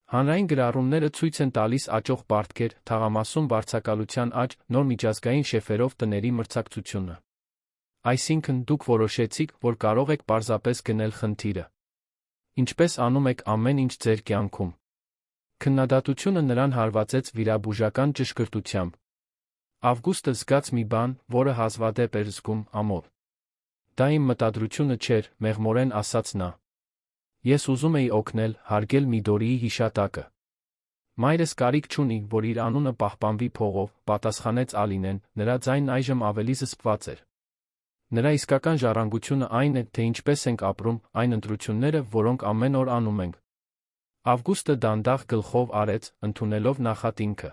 Հանրային գրառումները ցույց են տալիս աճող պարտքեր, թաղամասում վարձակալության աճ, նոր միջազգային շեֆերով տների մրցակցությունը։ Այսինքն դուք որոշեցիք, որ կարող եք պարզապես գնել խնդիրը։ Ինչպես անում եք ամեն ինչ ձեր կյանքում։ Քննադատությունը նրան հարվածեց վիրաբուժական ճշգրտությամբ։ Ավգուստը զգաց մի բան, որը հազվադեպ էր զգում, ամոթ։ Դա իմ մտադրությունը չէր, մեղմորեն ասաց նա։ Ես ուզում էի օգնել, հարգել Միդորիի հիշատակը։ Մայրս կարիք չունի, որ իր անունը պահպանվի փողով, պատասխանեց Ալինեն, նրա ձայնն այժմ ավելի զսպված էր։ Նրա իսկական ժառանգությունը այն է, թե ինչպես ենք ապրում, այն ընտրությունները, որոնք ամեն օր անում ենք։ Ավգուստը դանդաղ գլխով արեց, ընդունելով նախատինքը։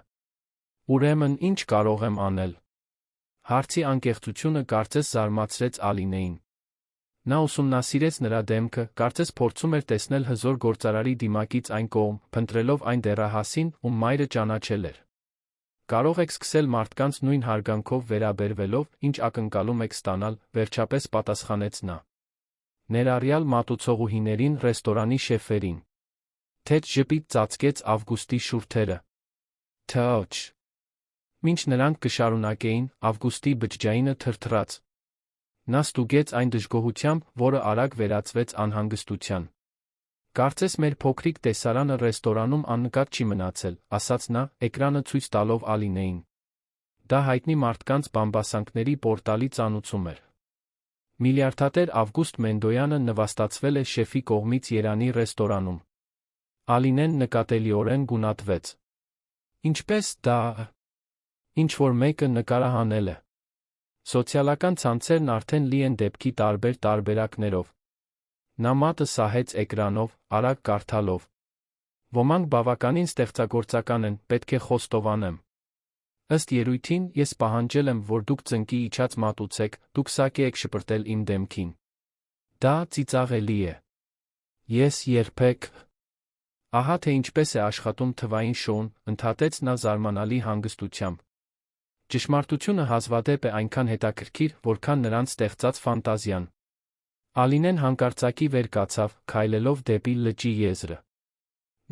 Ուրեմն ինչ կարող եմ անել։ Հարցի անկեղծությունը կարծես զարմացրեց Ալինեին։ Նա ուսումնասիրեց նրա դեմքը, կարծես փորձում էր տեսնել հզոր գործարարի դիմակից այն կողմ, փնտրելով այն դեռահասին, ում մայրը ճանաչել էր։ Կարող եք սկսել մարդկանց նույն հարգանքով վերաբերվելով, ինչ ակնկալում եք ստանալ, վերջապես պատասխանեց նա։ Ներառյալ մատուցողուհիներին, ռեստորանի շեֆերին։ Թեթ ժպիտ ծածկեց Ավգուստի շուրթերը։ Թաչ։ Մինչ նրանք կշարունակեին, Ավգուստի բջջայինը թրթռաց։ Նա ստուգեց այն դժգոհությամբ, որը արագ վերածվեց անհանգստության։ Կարծես մեր փոքրիկ տեսարանը ռեստորանում աննկատ չի մնացել, ասաց նա, էկրանը ցույց տալով Ալինեին։ Դա հայտնի մարդկանց բամբասանքների պորտալի ծանուցում էր։ Միլիարդատեր Ավգուստ Մենդոյանը նվաստացվել է շեֆի կողմից Երանի ռեստորանում։ Ալինեն նկատելիորեն գունատվեց։ Ինչպես դա։ Ինչ-որ մեկը նկարահանել է։ Սոցիալական ցանցերն արդեն լի են դեպքի տարբեր տարբերակներով։ Նա մատը սահեց էկրանով, արագ կարդալով։ Ոմանք բավականին ստեղծագործական են, պետք է խոստովանեմ։ Ըստ երույթին, ես պահանջել եմ, որ դուք ծնկի իջած մատուցեք, դուք սակե եք շպրտել իմ դեմքին։ Դա ծիծաղելի է։ Ես երբեք։ Ահա թե ինչպես է աշխատում թվային շոուն, ընդհատեց նա զարմանալի հանգստությամբ։ Ճշմարտությունը հազվադեպ է այնքան հետաքրքիր, որքան նրանց ստեղծած ֆանտազիան։ Ալինեն հանկարծակի վեր կացավ, քայլելով դեպի լճի եզրը։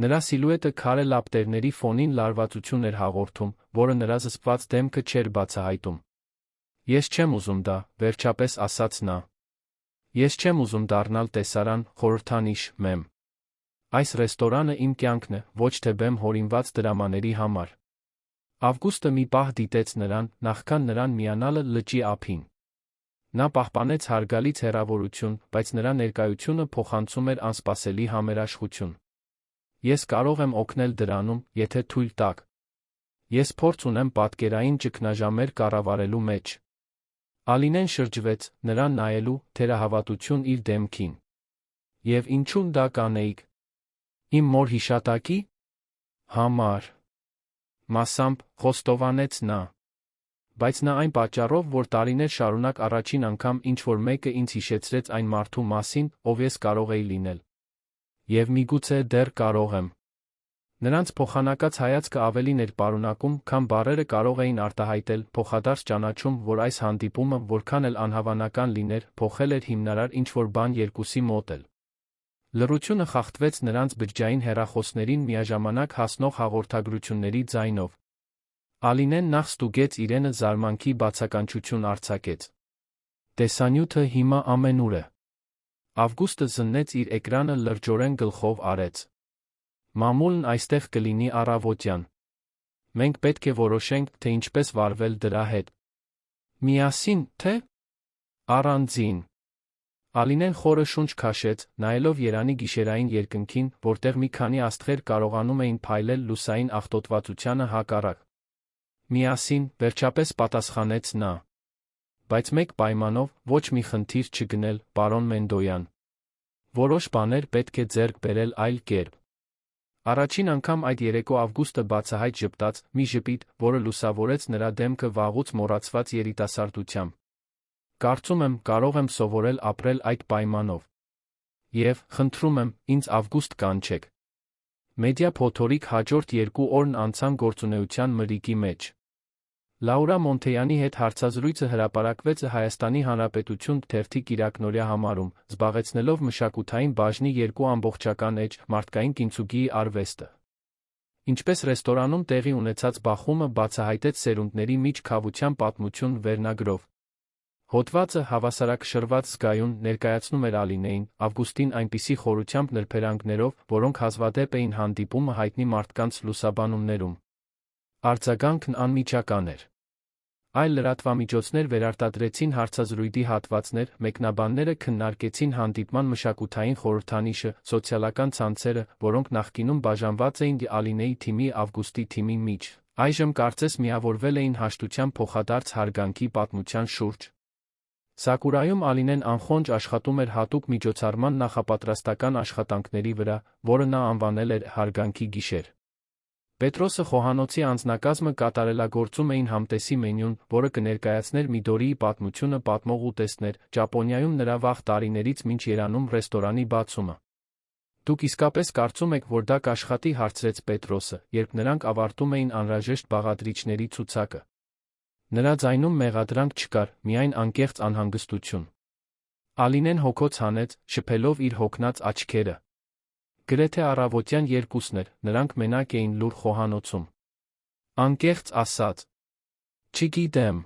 Նրա սիլուետը քարե լապտերների ֆոնին լարվածություն էր հաղորդում, որը նրա զսպված դեմքը չէր բացահայտում։ Ես չեմ ուզում դա, վերջապես ասաց նա։ Ես չեմ ուզում դառնալ տեսարան, խորհրդանիշ, մեմ։ Այս ռեստորանը իմ կյանքն է, ոչ թե բեմ հորինված դրամաների համար։ Ավգուստը մի պահ դիտեց նրան, նախքան նրան միանալը լճի ափին։ Նա պահպանեց հարգալից հեռավորություն, բայց նրա ներկայությունը փոխանցում էր անսպասելի համերաշխություն։ Ես կարող եմ օգնել դրանում, եթե թույլ տաք։ Ես փորձ ունեմ պատկերային ճգնաժամեր կառավարելու մեջ։ Ալինեն շրջվեց, նրան նայելու, թերահավատություն իր դեմքին։ Եվ ինչու՞ դա կանեիք։ Իմ մոր հիշատակի համար։ Մասամբ, խոստովանեց նա։ Բայց նա այն պատճառով, որ տարիներ շարունակ առաջին անգամ ինչ-որ մեկը ինձ հիշեցրեց այն մարդու մասին, ով ես կարող էի լինել։ Եվ միգուցե դեռ կարող եմ։ Նրանց փոխանակած հայացքը ավելին էր պարունակում, քան բառերը կարող էին արտահայտել, փոխադարձ ճանաչում, որ այս հանդիպումը, որքան էլ անհավանական լիներ, փոխել էր հիմնարար ինչ-որ բան երկուսի մոտ էլ։ Լռությունը խախտվեց նրանց բջջային հեռախոսներին միաժամանակ հասնող հաղորդագրությունների ձայնով։ Ալինեն նախ ստուգեց իրենը զարմանքի բացականչություն արձակեց։ Տեսանյութը հիմա ամենուր է։ Ավգուստը զննեց իր էկրանը լրջորեն գլխով արեց։ Մամուլն այստեղ կլինի առավոտյան։ Մենք պետք է որոշենք, թե ինչպես վարվել դրա հետ։ Միասին, թե՞ առանձին։ Ալինեն խորը շունչ քաշեց, նայելով Երանի գիշերային երկնքին, որտեղ մի քանի աստղեր կարողանում էին փայլել լուսային աղտոտվածությանը հակառակ։ Միասին, վերջապես պատասխանեց նա։ Բայց մեկ պայմանով, ոչ մի խնդիր չգնել, պարոն Մենդոյան։ Որոշ բաներ պետք է ձեռք բերել այլ կերպ։ Առաջին անգամ այդ երեկո Ավգուստը բացահայտ ժպտաց, մի ժպիտ, որը լուսավորեց նրա դեմքը վաղուց մոռացված երիտասարդությամբ։ Կարծում եմ, կարող եմ սովորել ապրել այդ պայմանով։ Եվ, խնդրում եմ, ինձ Ավգուստ կանչեք։ Մեդիա փոթորիկ հաջորդ 2 օրն անցան գործունեության մրրիկի մեջ։ Լաուրա Մոնթեյանի հետ հարցազրույցը հրապարակվեց Հայաստանի Հանրապետություն թերթի կիրակնօրյա համարում, զբաղեցնելով մշակութային բաժնի 2 ամբողջական էջ, մարդկային կինցուգիի արվեստը։ Ինչպես ռեստորանում տեղի ունեցած բախումը բացահայտեց սերունդների միջ քավության պատմություն վերնագրով։ Հոդվածը հավասարակշռված զգայուն ներկայացնում էր Ալինեին, Ավգուստին այնպիսի խորությամբ նրբերանգներով, որոնք հազվադեպ էին հանդիպումը հայտնի մարդկանց լուսաբանումներում։ Արձագանքն անմիջական էր։ Այլ լրատվամիջոցներ վերարտադրեցին հարցազրույցի հատվածներ, մեկնաբանները քննարկեցին հանդիպման մշակութային խորհրդանիշը, սոցիալական ցանցերը, որոնք նախկինում բաժանված էին Ալինեի թիմի Ավգուստի թիմի միջ, այժմ կարծես միավորվել էին հաշտության փոխադարձ հարգանքի պատմության շուրջ։ Սակուրայում Ալինեն անխոնջ աշխատում էր հատուկ միջոցառման նախապատրաստական աշխատանքների վրա, որը նա անվանել էր «Հարգանքի գիշեր»։ Պետրոսը խոհանոցի անձնակազմը կատարելագործում էին համտեսի մենյուն, որը կներկայացներ Միդորիի պատմությունը պատմող ուտեստներ, Ճապոնիայում նրա վաղ տարիներից մինչ Երանում ռեստորանի բացումը։ Դուք իսկապես կարծում եք, որ դա կաշխատի, հարցրեց Պետրոսը, երբ նրանք ավարտում էին անհրաժեշտ բաղադրիչների ցուցակը։ Նրա ձայնում մեղադրանք չկար, միայն անկեղծ անհանգստություն։ Ալինեն հոգոց հանեց, շփելով իր հոգնած աչքերը։ Գրեթե առավոտյան 2-ն էր, նրանք մենակ էին լուռ խոհանոցում։ Անկեղծ ասած։ Չգիտեմ։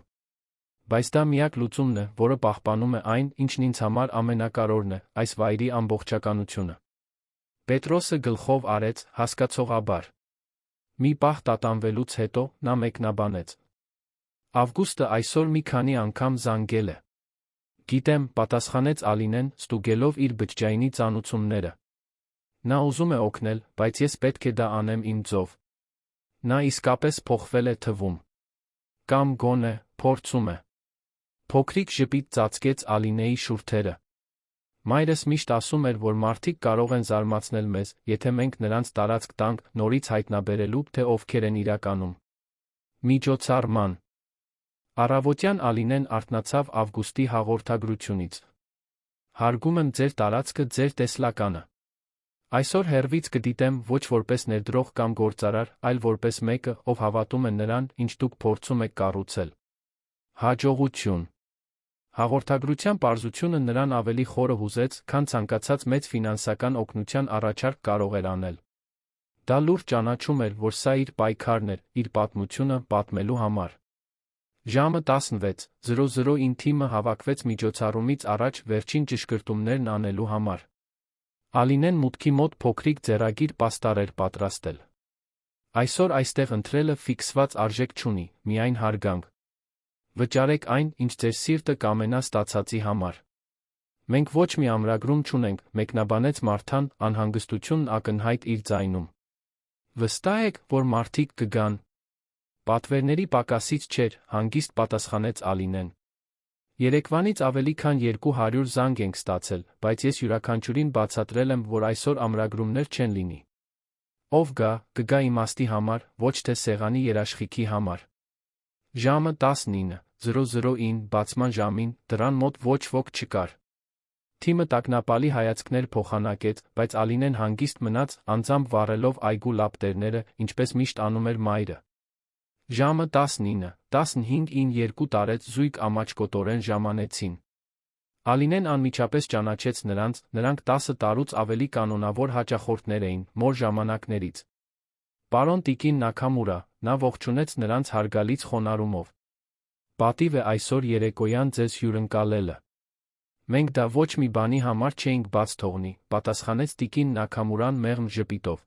Բայց դա միակ լուծումն է, որը պահպանում է այն, ինչն ինձ համար ամենակարևորն է, այս վայրի ամբողջականությունը։ Պետրոսը գլխով արեց, հասկացողաբար։ Մի պահ տատանվելուց հետո նա մեկնաբանեց. Ավգուստը այսօր մի քանի անգամ զանգել է։ Գիտեմ, պատասխանեց Ալինեն, ստուգելով իր բջջայինի ծանուցումները։ Նա ուզում է օգնել, բայց ես պետք է դա անեմ իմ ձով։ Նա իսկապես փոխվել է թվում։ Կամ գոնե, փորձում է։ Փոքրիկ ժպիտ ծածկեց Ալինեի շուրթերը։ Մայրս միշտ ասում էր, որ մարդիկ կարող են զարմացնել մեզ, եթե մենք նրանց տարածք տանք, նորից հայտնաբերելու, թե ովքեր են իրականում։ Միջոցառման Առավոտյան Ալինեն արթնացավ Ավգուստի հաղորդագրությունից։ Հարգում եմ ձեր տարածքը, ձեր տեսլականը։ Այսօր հեռվից կդիտեմ ոչ որպես ներդրող կամ գործարար, այլ որպես մեկը, ով հավատում է նրան, ինչ դուք փորձում եք կառուցել։ Հաջողություն։ Հաղորդագրության պարզությունը նրան ավելի խորը հուզեց, քան ցանկացած մեծ ֆինանսական օգնության առաջարկ կարող էր անել։ Դա լուրջ ճանաչում էր, որ սա իր պայքարն էր, իր պատմությունը պատմելու համար։ Ժամը 16:00-ին թիմը հավաքվեց միջոցառումից առաջ վերջին ճշգրտումներն անելու համար։ Ալինեն մուտքի մոտ փոքրիկ ձեռագիր պաստառ էր պատրաստել։ Այսօր այստեղ ընտրելը ֆիքսված արժեք չունի, միայն հարգանք։ Վճարեք այն, ինչ ձեր սիրտը կամենա ստացածի համար։ Մենք ոչ մի ամրագրում չունենք, մեկնաբանեց Մարթան, անհանգստությունն ակնհայտ իր ձայնում։ Վստահ եք, որ մարդիկ կգան։ Պատվերների պակասից չէր, հանգիստ պատասխանեց Ալինեն։ Երեկվանից ավելի քան 200 զանգ ենք ստացել, բայց ես յուրաքանչյուրին բացատրել եմ, որ այսօր ամրագրումներ չեն լինի։ Ով գա, կգա իմաստի համար, ոչ թե սեղանի երաշխիքի համար։ Ժամը 19:00-ին բացման ժամին դռան մոտ ոչ ոք չկար։ Թիմը տագնապալի հայացքներ փոխանակեց, բայց Ալինեն հանգիստ մնաց, անձամբ վառելով այգու լապտերները, ինչպես միշտ անում էր մայրը։ Ժամը 19:15-ին 2 տարեց զույգ ամաչկոտորեն ժամանեցին։ Ալինեն անմիջապես ճանաչեց նրանց, նրանք 10 տարուց ավելի կանոնավոր հաճախորդներ էին, մոր ժամանակներից։ Պարոն տիկին Նաքամուրա, նա ողջունեց նրանց հարգալից խոնարհումով։ Պատիվ է այսօր երեկոյան ձեզ հյուրընկալելը։ Մենք դա ոչ մի բանի համար չէինք բաց թողնի, պատասխանեց տիկին Նաքամուրան մեղմ ժպիտով։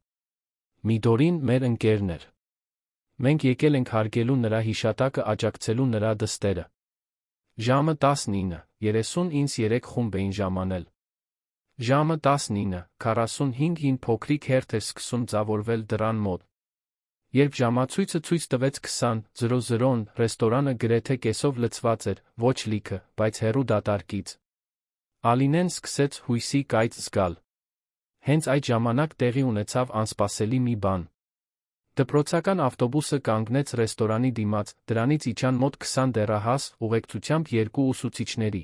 Միդորին մեր ընկերն էր։ Մենք եկել ենք հարգելու նրա հիշատակը, աջակցելու նրա դստերը։ Ժամը 19:30-ին 3 խումբ էին ժամանել։ Ժամը 19:45-ին փոքրիկ հերթ էր սկսում ձավորվել դռան մոտ։ Երբ ժամացույցը ցույց տվեց 20:00-ն, ռեստորանը գրեթե կեսով լցված էր, ոչ լիքը, բայց հեռու դատարկից։ Ալինեն սկսեց հույսի կայծ զգալ։ Հենց այդ ժամանակ տեղի ունեցավ անսպասելի մի բան։ Դպրոցական ավտոբուսը կանգնեց ռեստորանի դիմաց, դրանից իջան մոտ 20 դեռահաս, ուղեկցությամբ 2 ուսուցիչների։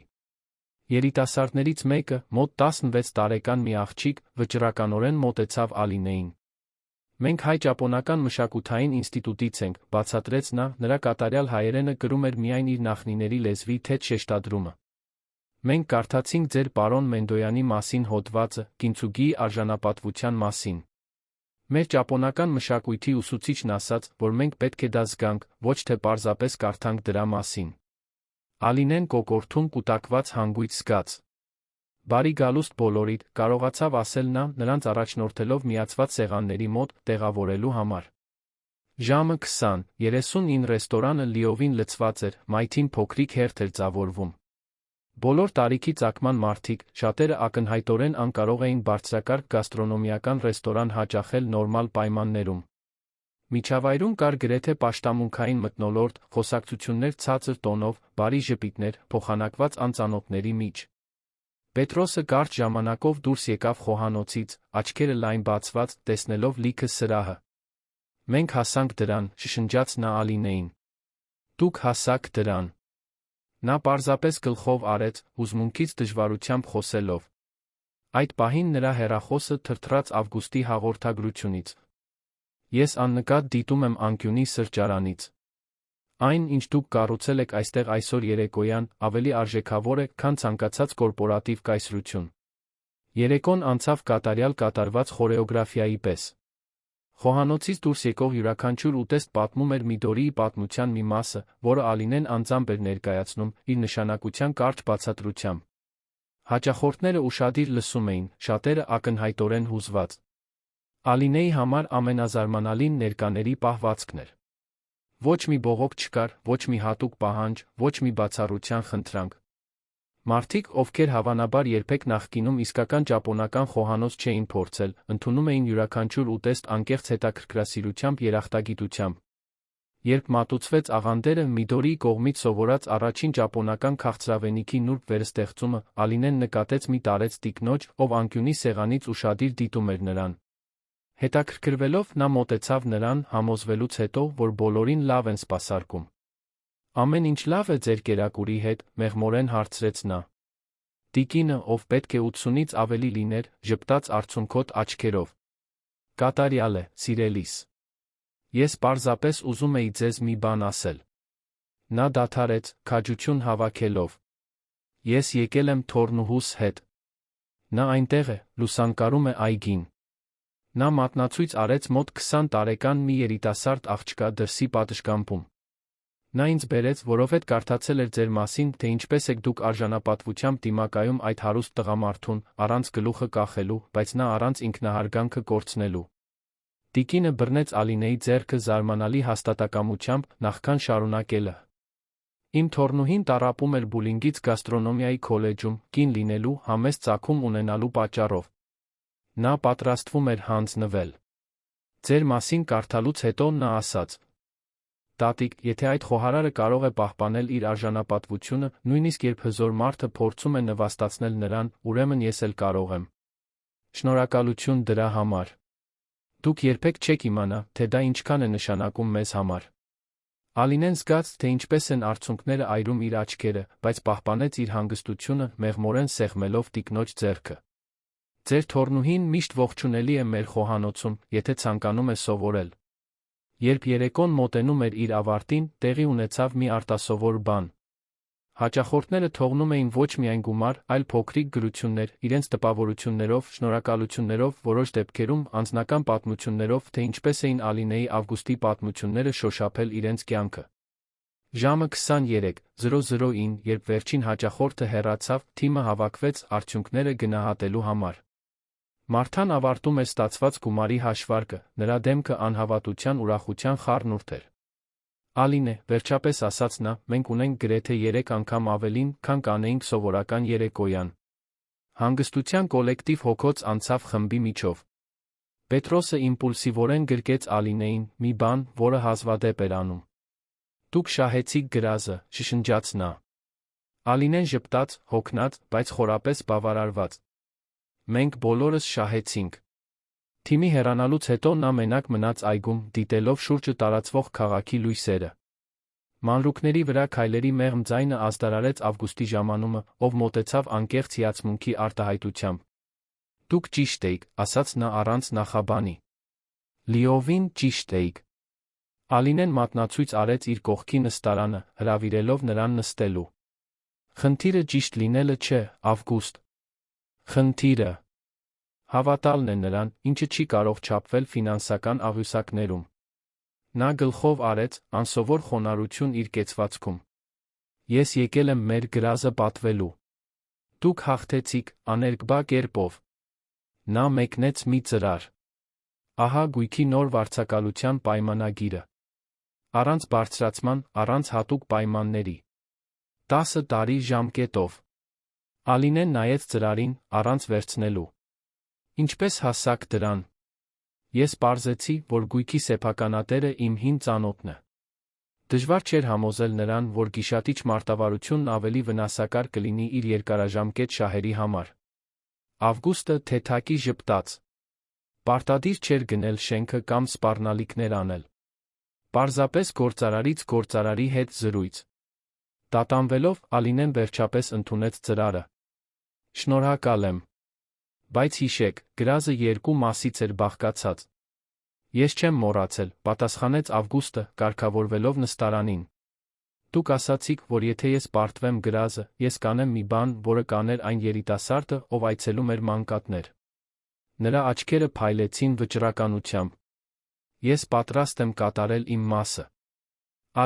Երիտասարդներից մեկը, մոտ 16 տարեկան մի աղջիկ, վճռականորեն մոտեցավ Ալինեին։ Մենք հայ-ճապոնական մշակութային ինստիտուտից ենք, բացատրեց նա, նրա կատարյալ հայերենը կրում էր միայն իր նախնիների լեզվի թեթ շեշտադրումը։ Մենք կարդացինք ձեր պարոն Մենդոյանի մասին հոդվածը, կինցուգիի արժանապատվության մասին։ Մեր ճապոնական մշակույթի ուսուցիչն ասաց, որ մենք պետք է դա զգանք, ոչ թե պարզապես կարդանք դրա մասին։ Ալինեն կոկորդում կուտակված հանգույց զգաց։ Բարի գալուստ բոլորիդ, կարողացավ ասել նա, նրանց առաջնորդելով միացված սեղանների մոտ, տեղավորելու համար։ Ժամը 20:30-ին ռեստորանը լիովին լցված էր, մայթին փոքրիկ հերթ էր ձավորվում։ Բոլոր տարիքի ծագման մարդիկ, շատերը ակնհայտորեն անկարող էին բարձրակարգ գաստրոնոմիական ռեստորան հաճախել նորմալ պայմաններում։ Միջավայրում կար գրեթե պաշտամունքային մթնոլորտ, խոսակցություններ ցածր տոնով, բարի ժպիտներ, փոխանակված անծանոթների միջ։ Պետրոսը կարճ ժամանակով դուրս եկավ խոհանոցից, աչքերը լայն բացված, տեսնելով լիքը սրահը։ Մենք հասանք դրան, շշնջաց նա Ալինեին։ Դուք հասաք դրան։ Նա պարզապես գլխով արեց, հուզմունքից դժվարությամբ խոսելով։ Այդ պահին նրա հեռախոսը թրթռաց Ավգուստի հաղորդագրությունից։ Ես աննկատ դիտում եմ անկյունի սրճարանից։ Այն, ինչ դուք կառուցել եք այստեղ այսօր երեկոյան, ավելի արժեքավոր է, քան ցանկացած կորպորատիվ կայսրություն։ Երեկոն անցավ կատարյալ կատարված խորեոգրաֆիայի պես։ Խոհանոցից դուրս եկող յուրաքանչյուր ուտեստ պատմում էր Միդորիի պատմության մի մասը, որը Ալինեն անձամբ էր ներկայացնում, իր նշանակության կարճ բացատրությամբ։ Հաճախորդները ուշադիր լսում էին, շատերը ակնհայտորեն հուզված։ Ալինեի համար ամենազարմանալին ներկաների պահվածքն էր։ Ոչ մի բողոք չկար, ոչ մի հատուկ պահանջ, ոչ մի բացառության խնդրանք։ Մարդիկ, ովքեր հավանաբար երբեք նախկինում իսկական ճապոնական խոհանոց չէին փորձել, ընդունում էին յուրաքանչյուր ուտեստ անկեղծ հետաքրքրասիրությամբ, երախտագիտությամբ։ Երբ մատուցվեց աղանդերը, Միդորիի կողմից սովորած առաջին ճապոնական քաղցրավենիքի նուրբ վերստեղծումը, Ալինեն նկատեց մի տարեց տիկնոջ, ով անկյունի սեղանից ուշադիր դիտում էր նրան։ Հետաքրքրվելով նա մոտեցավ նրան, համոզվելուց հետո, որ բոլորին լավ են սպասարկում։ Ամեն ինչ լավ է ձեր կերակուրի հետ, մեղմորեն հարցրեց նա։ Տիկինը, ով պետք է 80-ից ավելի լիներ, ժպտաց արցունքոտ աչքերով։ Կատարյալ է, սիրելիս։ Ես պարզապես ուզում էի ձեզ մի բան ասել։ Նա դադարեց, քաջություն հավաքելով։ Ես եկել եմ թորնուհուս հետ։ Նա այնտեղ է, լուսանկարում է այգին։ Նա մատնացույց արեց մոտ 20 տարեկան մի երիտասարդ աղջկա դրսի պատշգամբում։ Նա ինձ բերեց, որովհետև կարդացել էր ձեր մասին, թե ինչպես եք դուք արժանապատվությամբ դիմակայում այդ հարուստ տղամարդուն, առանց գլուխը կախելու, բայց նա առանց ինքնահարգանքը կորցնելու։ Տիկինը բռնեց Ալինեի ձեռքը զարմանալի հաստատակամությամբ, նախքան շարունակելը։ Իմ թոռնուհին տառապում էր բուլինգից գաստրոնոմիայի քոլեջում, կին լինելու, համեստ ծագում ունենալու պատճառով։ Նա պատրաստվում էր հանձնվել։ Ձեր մասին կարդալուց հետո նա ասաց. «Տատիկ, եթե այդ խոհարարը կարող է պահպանել իր արժանապատվությունը, նույնիսկ երբ հզոր մարդը փորձում է նվաստացնել նրան, ուրեմն ես էլ կարող եմ։ Շնորհակալություն դրա համար։ Դուք երբեք չեք իմանա, թե դա ինչքան է նշանակում մեզ համար»։ Ալինեն զգաց, թե ինչպես են արցունքները այրում իր աչքերը, բայց պահպանեց իր հանգստությունը, մեղմորեն սեղմելով տիկնոջ ձեռքը։ Ձեր թոռնուհին միշտ ողջունելի է մեր խոհանոցում, եթե ցանկանում է սովորել։ Երբ երեկոն մոտենում էր իր ավարտին, տեղի ունեցավ մի արտասովոր բան։ Հաճախորդները թողնում էին ոչ միայն գումար, այլ փոքրիկ գրություններ, իրենց տպավորություններով, շնորհակալություններով, որոշ դեպքերում անձնական պատմություններով, թե ինչպես էին Ալինեի ավգուստի պատմությունները շոշափել իրենց կյանքը։ Ժամը 23:00-ին, երբ վերջին հաճախորդը հեռացավ, թիմը հավաքվեց արդյունքները գնահատելու համար։ Մարթան ավարտում էր ստացված գումարի հաշվարկը, նրա դեմքը անհավատության ուրախության խառնուրդ էր։ Ալինե, վերջապես ասաց նա, մենք ունենք գրեթե 3 անգամ ավելին, քան կանեինք սովորական երեկոյան։ Հանգստության կոլեկտիվ հոգոց անցավ խմբի միջով։ Պետրոսը իմպուլսիվորեն գրկեց Ալինեին, մի բան, որը հազվադեպ էր անում։ Դուք շահեցիք գրազը, շշնջաց նա։ Ալինեն ժպտաց, հոգնած, բայց խորապես բավարարված։ Մենք բոլորս շահեցինք։ Թիմի հեռանալուց հետո նա մենակ մնաց այգում, դիտելով շուրջը տարածվող քաղաքի լույսերը։ Մանրուքների վրա քայլերի մեղմ ձայնը ազդարարեց Ավգուստի ժամանումը, ով մոտեցավ անկեղծ հիացմունքի արտահայտությամբ։ Դուք ճիշտ էիք, ասաց նա առանց նախաբանի։ Լիովին ճիշտ էիք։ Ալինեն մատնացույց արեց իր կողքի նստարանը, հրավիրելով նրան նստելու։ Խնդիրը ճիշտ լինելը չէ, Ավգուստ։ Խնդիրը հավատալն է նրան, ինչը չի կարող չափվել ֆինանսական աղյուսակներում։ Նա գլխով արեց, անսովոր խոնարհություն իր կեցվածքում։ Ես եկել եմ մեր գրազը պատվելու։ Դուք հաղթեցիք, աներկբա կերպով։ Նա մեկնեց մի ծրար։ Ահա գույքի նոր վարձակալության պայմանագիրը։ Առանց բարձրացման, առանց հատուկ պայմանների։ 10 տարի ժամկետով։ Ալինեն նայեց ծրարին, առանց վերցնելու։ Ինչպես հասաք դրան։ Ես պարզեցի, որ գույքի սեփականատերը իմ հին ծանոթն է։ Դժվար չէր համոզել նրան, որ գիշատիչ մարտավարությունն ավելի վնասակար կլինի իր երկարաժամկետ շահերի համար։ Ավգուստը թեթակի ժպտաց։ Պարտադիր չէր գնել շենքը կամ սպառնալիքներ անել։ Պարզապես գործարարից գործարարի հետ զրույց։ Տատանվելով, Ալինեն վերջապես ընդունեց ծրարը։ Շնորհակալ եմ։ Բայց հիշեք, գրազը 2 մասից էր բաղկացած։ Ես չեմ մոռացել, պատասխանեց Ավգուստը, կարգավորվելով նստարանին։ Դուք ասացիք, որ եթե ես պարտվեմ գրազը, ես կանեմ մի բան, որը կաներ այն երիտասարդը, ով այցելում էր մանկատներ։ Նրա աչքերը փայլեցին վճռականությամբ։ Ես պատրաստ եմ կատարել իմ մասը։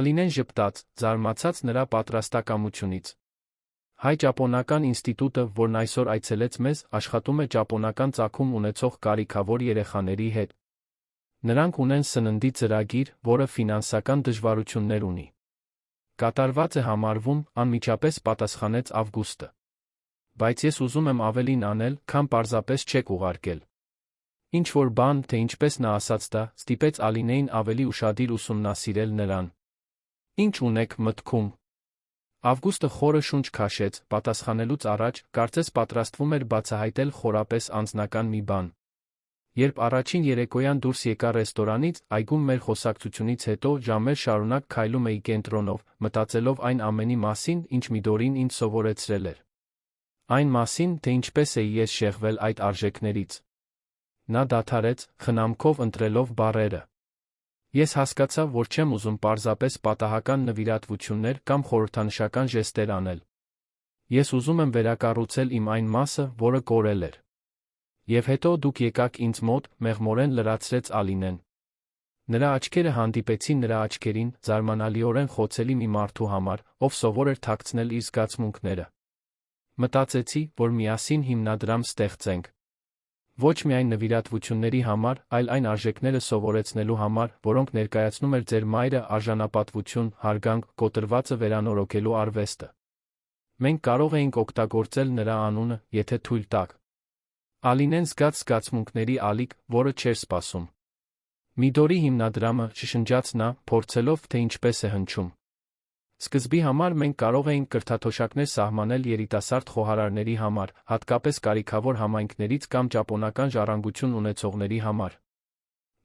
Ալինեն ժպտաց, զարմացած նրա պատրաստակամությունից։ Հայ-ճապոնական ինստիտուտը, որն այսօր այցելեց մեզ, աշխատում է ճապոնական ծագում ունեցող կարիքավոր երեխաների հետ։ Նրանք ունեն սննդի ծրագիր, որը ֆինանսական դժվարություններ ունի։ Կատարված է համարվում, անմիջապես պատասխանեց Ավգուստը։ Բայց ես ուզում եմ ավելին անել, քան պարզապես չեք ուղարկել։ Ինչ-որ բան, թե ինչպես նա ասաց դա, ստիպեց Ալինեին ավելի ուշադիր ուսումնասիրել նրան։ Ինչ ունեք մտքում։ Ավգուստը խորը շունչ քաշեց, պատասխանելուց առաջ, կարծես պատրաստվում էր բացահայտել խորապես անձնական մի բան։ Երբ առաջին երեկոյան դուրս եկա ռեստորանից, այգում մեր խոսակցությունից հետո ժամեր շարունակ քայլում էի կենտրոնով, մտածելով այն ամենի մասին, ինչ Միդորին ինձ սովորեցրել էր։ Այն մասին, թե ինչպես էի ես շեղվել այդ արժեքներից։ Նա դադարեց, խնամքով ընտրելով բառերը։ Ես հասկացա, որ չեմ ուզում պարզապես պատահական նվիրատվություններ կամ խորհրդանշական ժեստեր անել։ Ես ուզում եմ վերակառուցել իմ այն մասը, որը կորել էր։ Եվ հետո դուք եկաք ինձ մոտ, մեղմորեն լրացրեց Ալինեն։ Նրա աչքերը հանդիպեցին նրա աչքերին, զարմանալիորեն խոցելի մի մարդու համար, ով սովոր էր թաքցնել իր զգացմունքները։ Մտածեցի, որ միասին հիմնադրամ ստեղծենք։ Ոչ միայն նվիրատվությունների համար, այլ այն արժեքները սովորեցնելու համար, որոնք ներկայացնում էր ձեր մայրը, արժանապատվություն, հարգանք, կոտրվածը վերանորոգելու արվեստը։ Մենք կարող էինք օգտագործել նրա անունը, եթե թույլ տաք։ Ալինեն զգաց զգացմունքների ալիք, որը չէր սպասում։ Միդորի հիմնադրամը, շշնջաց նա, փորձելով, թե ինչպես է հնչում։ Սկզբի համար մենք կարող էինք կրթաթոշակներ սահմանել երիտասարդ խոհարարների համար, հատկապես կարիքավոր համայնքներից կամ ճապոնական ժառանգություն ունեցողների համար։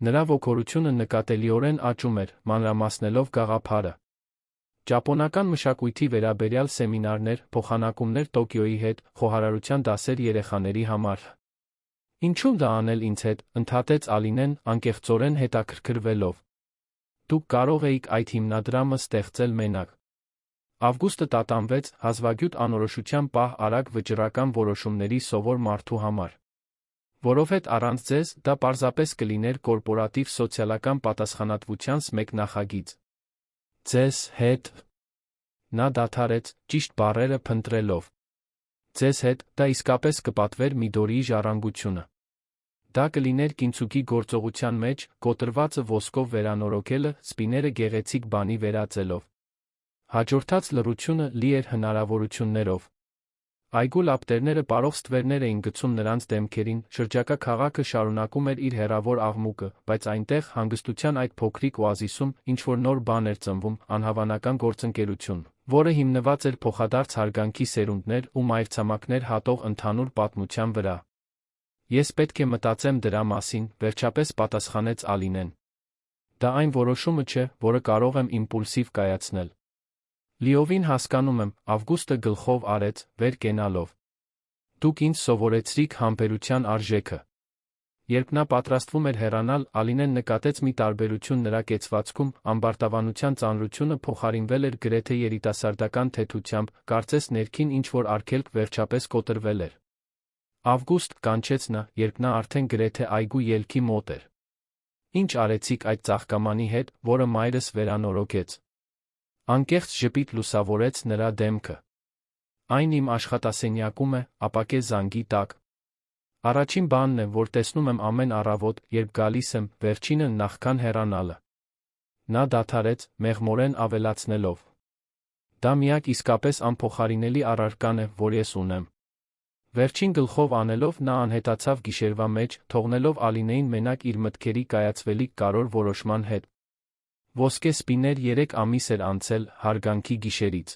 Նրա ոգորությունը նկատելիորեն աճում էր, մանրամասնելով գաղափարը։ Ճապոնական մշակույթի վերաբերյալ սեմինարներ, փոխանակումներ Տոկիոյի հետ, խոհարարության դասեր երեխաների համար։ Ինչու՞ դա անել ինձ հետ, ընդհատեց Ալինեն, անկեղծորեն հետաքրքրվելով։ Դուք կարող էիք այդ հիմնադրամը ստեղծել մենակ։ Ավգուստը տատանվեց, հազվագյուտ անորոշության պահ արագ վճռական որոշումների սովոր մարդու համար։ Որովհետև առանց ձեզ, դա պարզապես կլիներ կորպորատիվ սոցիալական պատասխանատվությանս մեկ նախագիծ։ Ձեզ հետ։ Նա դադարեց, ճիշտ բառերը փնտրելով։ Ձեզ հետ, դա իսկապես կպատվեր Միդորիի ժառանգությունը։ Դա կլիներ Կինցուկի գործողության մեջ, կոտրվածը ոսկով վերանորոգելը, սպիները գեղեցիկ բանի վերածելով։ Հաջորդած լռությունը լի էր հնարավորություններով։ Այգու լապտերները պարող ստվերներ էին գցում նրանց դեմքերին, շրջակա քաղաքը շարունակում էր իր հեռավոր աղմուկը, բայց այնտեղ, հանգստության այդ փոքրիկ օազիսում, ինչ-որ նոր բան էր ծնվում, անհավանական գործընկերություն, որը հիմնված էր փոխադարձ հարգանքի սերունդներ ու մայրցամաքներ հատող ընդհանուր պատմության վրա։ Ես պետք է մտածեմ դրա մասին, վերջապես պատասխանեց Ալինեն։ Դա այն որոշումը չէ, որը կարող եմ իմպուլսիվ կայացնել։ Լիովին հասկանում եմ, Ավգուստը գլխով արեց, վեր կենալով։ Դուք ինձ սովորեցրիք համբերության արժեքը։ Երբ նա պատրաստվում էր հեռանալ, Ալինեն նկատեց մի տարբերություն նրա կեցվածքում, ամբարտավանության ծանրությունը փոխարինվել էր գրեթե երիտասարդական թեթությամբ, կարծես ներքին ինչ-որ արգելք վերջապես կոտրվել էր։ Ավգուստ, կանչեց նա, երբ նա արդեն գրեթե այգու ելքի մոտ էր։ Ինչ արեցիք այդ ծաղկամանի հետ, որը մայրս վերանորոգեց։ Անկեղծ ժպիտ լուսավորեց նրա դեմքը։ Այն իմ աշխատասենյակում է, ապակե զանգի տակ։ Առաջին բանն է, որ տեսնում եմ ամեն առավոտ, երբ գալիս եմ, վերջինը նախքան հեռանալը։ Նա դադարեց, մեղմորեն ավելացնելով. Դա միակ իսկապես անփոխարինելի առարկան է, որ ես ունեմ։ Վերջին գլխով անելով նա անհետացավ գիշերվա մեջ, թողնելով Ալինեին մենակ իր մտքերի կայացվելիք կարոր որոշման հետ։ Ոսկե սպիներ 3 ամիս էր անցել հարգանքի գիշերից։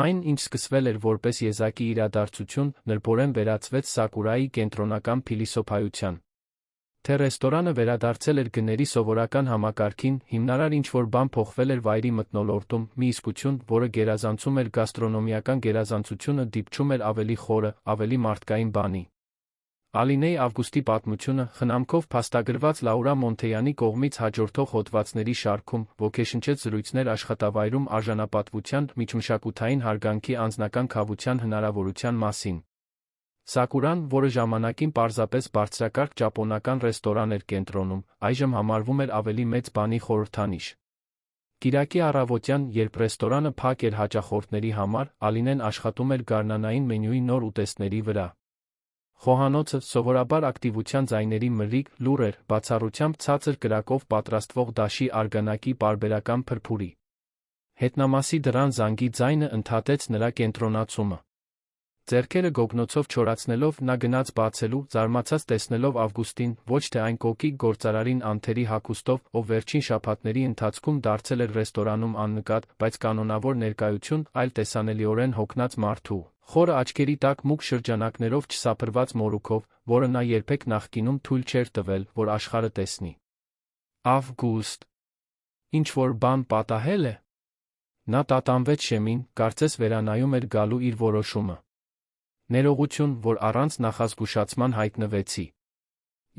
Այն, ինչ սկսվել էր որպես եզակի իրադարձություն, նրբորեն վերածվեց Սակուրայի կենտրոնական փիլիսոփայության։ Թե ռեստորանը վերադարձել էր գների սովորական համակարգին, հիմնարար ինչ-որ բան փոխվել էր վայրի մթնոլորտում, մի իսկություն, որը գերազանցում էր գաստրոնոմիական գերազանցությունը, դիպչում էր ավելի խորը, ավելի մարդկային բանի։ Ալինեի Ավգուստի պատմությունը, խնամքով փաստագրված Լաուրա Մոնթեյանի կողմից հաջորդող հոդվածների շարքում, ոգեշնչեց զրույցներ աշխատավայրում արժանապատվության, միջմշակութային հարգանքի անձնական քավության հնարավորության մասին։ Սակուրան, որը ժամանակին պարզապես բարձրակարգ ճապոնական ռեստորան էր կենտրոնում, այժմ համարվում էր ավելի մեծ բանի խորհրդանիշ։ Կիրակի առավոտյան, երբ ռեստորանը փակ էր հաճախորդների համար, Ալինեն աշխատում էր գարնանային մենյուի նոր ուտեստների վրա։ Խոհանոցը, սովորաբար ակտիվության ձայների մրրիկ, լուռ էր, բացառությամբ ցածր կրակով պատրաստվող դաշի արգանակի պարբերական փրփուրի։ Հետնամասի դռան զանգի ձայնը ընդհատեց նրա կենտրոնացումը։ Ձեռքերը գոգնոցով չորացնելով նա գնաց բացելու, զարմացած տեսնելով Ավգուստին, ոչ թե այն կոկիկ գործարարին անթերի հագուստով, ով վերջին շաբաթների ընթացքում դարձել էր ռեստորանում աննկատ, բայց կանոնավոր ներկայություն, այլ տեսանելիորեն հոգնած մարդու, խորը աչքերի տակ մուգ շրջանակներով չսափրված մորուքով, որը նա երբեք նախկինում թույլ չէր տվել, որ աշխարհը տեսնի։ Ավգուստ։ Ինչ-որ բան պատահել է։ Նա տատանվեց շեմին, կարծես վերանայում էր գալու իր որոշումը։ Ներողություն, որ առանց նախազգուշացման հայտնվեցի։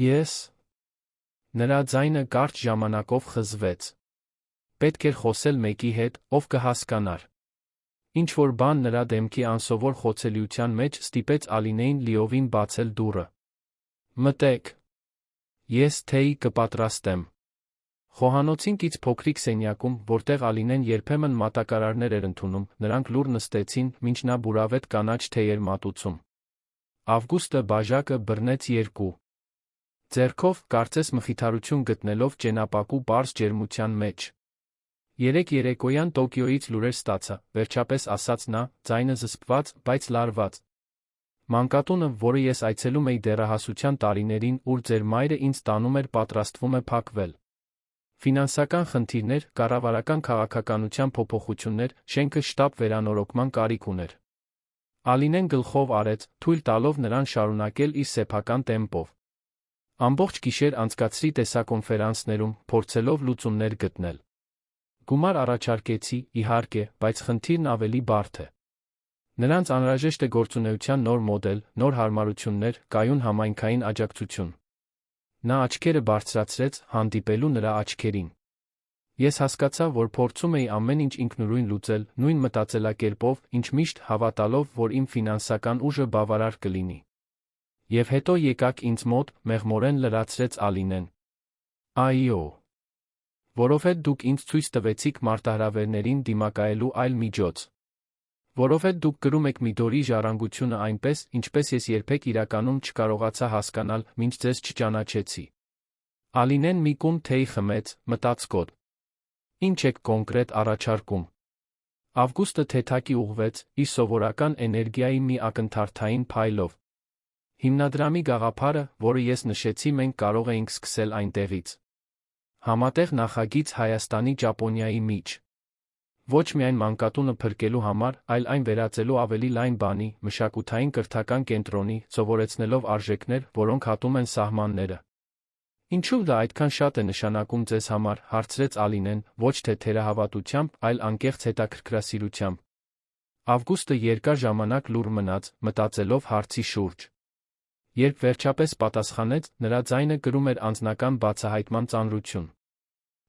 Ես։ Նրա ձայնը կարճ ժամանակով խզվեց։ Պետք էր խոսել մեկի հետ, ով կհասկանար։ Ինչ-որ բան նրա դեմքի անսովոր խոցելիության մեջ ստիպեց Ալինեին լիովին բացել դուռը։ Մտեք։ Ես թեյ կպատրաստեմ։ Խոհանոցին կից փոքրիկ սենյակում, որտեղ Ալինեն երբեմն մատակարարներ էր ընդունում, նրանք լուռ նստեցին, մինչ նա բուրավետ կանաչ թեյ էր մատուցում։ Ավգուստը բաժակը բռնեց երկու ձեռքով, կարծես մխիթարություն գտնելով ճենապակու պարզ ջերմության մեջ։ Երեկ երեկոյան Տոկիոյից լուրեր ստացա, վերջապես ասաց նա, ձայնը զսպված, բայց լարված։ Մանկատունը, որը ես այցելում էի դեռահասության տարիներին, ուր ձեր մայրը ինձ տանում էր, պատրաստվում է փակվել։ Ֆինանսական խնդիրներ, կառավարական քաղաքականության փոփոխություններ, շենքը շտապ վերանորոգման կարիք ուներ։ Ալինեն գլխով արեց, թույլ տալով նրան շարունակել իր սեփական տեմպով։ Ամբողջ գիշեր անցկացրի տեսակոնֆերանսներում, փորձելով լուծումներ գտնել։ Գումար առաջարկեցի, իհարկե, բայց խնդիրն ավելի բարդ է։ Նրանց անհրաժեշտ է գործունեության նոր մոդել, նոր հարմարություններ, կայուն համայնքային աջակցություն։ Նա աչքերը բարձրացրեց, հանդիպելու նրա աչքերին։ Ես հասկացա, որ փորձում էի ամեն ինչ ինքնուրույն լուծել, նույն մտածելակերպով, ինչ միշտ, հավատալով, որ իմ ֆինանսական ուժը բավարար կլինի։ Եվ հետո եկաք ինձ մոտ, մեղմորեն լրացրեց Ալինեն։ Այո։ Որովհետև դուք ինձ ցույց տվեցիք մարտահրավերներին դիմակայելու այլ միջոց։ Որովհետև դուք կրում եք Միդորի ժառանգությունը այնպես, ինչպես ես երբեք իրականում չկարողացա հասկանալ, մինչ ձեզ չճանաչեցի։ Ալինեն մի կում թեյ խմեց, մտածկոտ։ Ինչ եք կոնկրետ առաջարկում։ Ավգուստը թեթակի ուղղվեց, իր սովորական էներգիայի մի ակնթարթային փայլով։ Հիմնադրամի գաղափարը, որը ես նշեցի, մենք կարող էինք սկսել այնտեղից։ Համատեղ նախագիծ Հայաստանի-Ճապոնիայի միջ։ Ոչ միայն մանկատունը փրկելու համար, այլ այն վերածելու ավելի լայն բանի, մշակութային կրթական կենտրոնի, սովորեցնելով արժեքներ, որոնք հատում են սահմանները։ Ինչու դա այդքան շատ է նշանակում ձեզ համար, հարցրեց Ալինեն, ոչ թե թերահավատությամբ, այլ անկեղծ հետաքրքրասիրությամբ։ Ավգուստը երկար ժամանակ լուռ մնաց, մտածելով հարցի շուրջ։ Երբ վերջապես պատասխանեց, նրա ձայնը կրում էր անձնական բացահայտման ծանրություն։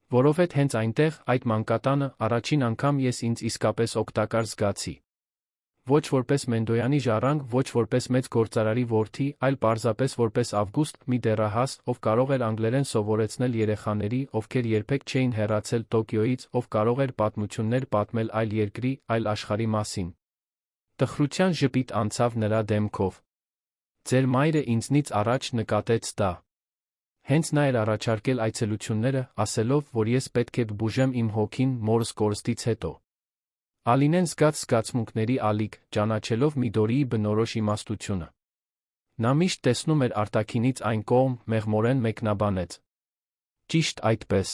Որովհետև հենց այնտեղ, այդ մանկատանը, առաջին անգամ ես ինձ իսկապես օգտակար զգացի։ Ոչ որպես Մենդոյանի ժառանգ, ոչ որպես մեծ գործարարի որդի, այլ պարզապես որպես Ավգուստ, մի դեռահաս, ով կարող էր անգլերեն սովորեցնել երեխաների, ովքեր երբեք չէին հեռացել Տոկիոյից, ով կարող էր պատմություններ պատմել այլ երկրի, այլ աշխարհի մասին։ Տխրության ժպիտ անցավ նրա դեմքով։ Ձեր մայրը ինձնից առաջ նկատեց դա։ Հենց նա էր առաջարկել այցելությունները, ասելով, որ ես պետք է բուժեմ իմ հոգին մորս կորստից հետո։ Ալինեն զգաց զգացմունքների ալիք, ճանաչելով Միդորիի բնորոշ իմաստությունը։ Նա միշտ տեսնում էր արտաքինից այն կողմ, մեղմորեն մեկնաբանեց։ Ճիշտ այդպես։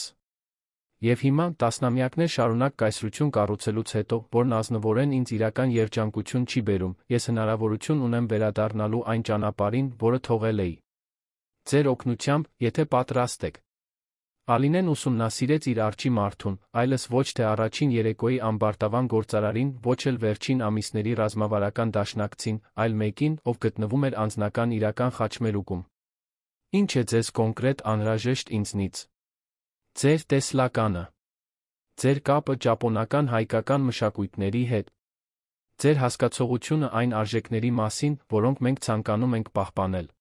Եվ հիմա, տասնամյակներ շարունակ կայսրություն կառուցելուց հետո, որն ազնվորեն ինձ իրական երջանկություն չի բերում, ես հնարավորություն ունեմ վերադառնալու այն ճանապարհին, որը թողել էի։ Ձեր օգնությամբ, եթե պատրաստ եք։ Ալինեն ուսումնասիրեց իր արջի մարդուն, այլս ոչ թե առաջին երեկոյի ամբարտավան գործարարին, ոչ էլ վերջին ամիսների ռազմավարական դաշնակցին, այլ մեկին, ով գտնվում էր անձնական իրական խաչմերուկում։ Ինչ է ձեզ կոնկրետ անհրաժեշտ ինձնից։ Ձեր տեսլականը։ Ձեր կապը ճապոնական հայկական մշակույթների հետ։ Ձեր հասկացողությունը այն արժեքների մասին, որոնք մենք ցանկանում ենք պահպանել։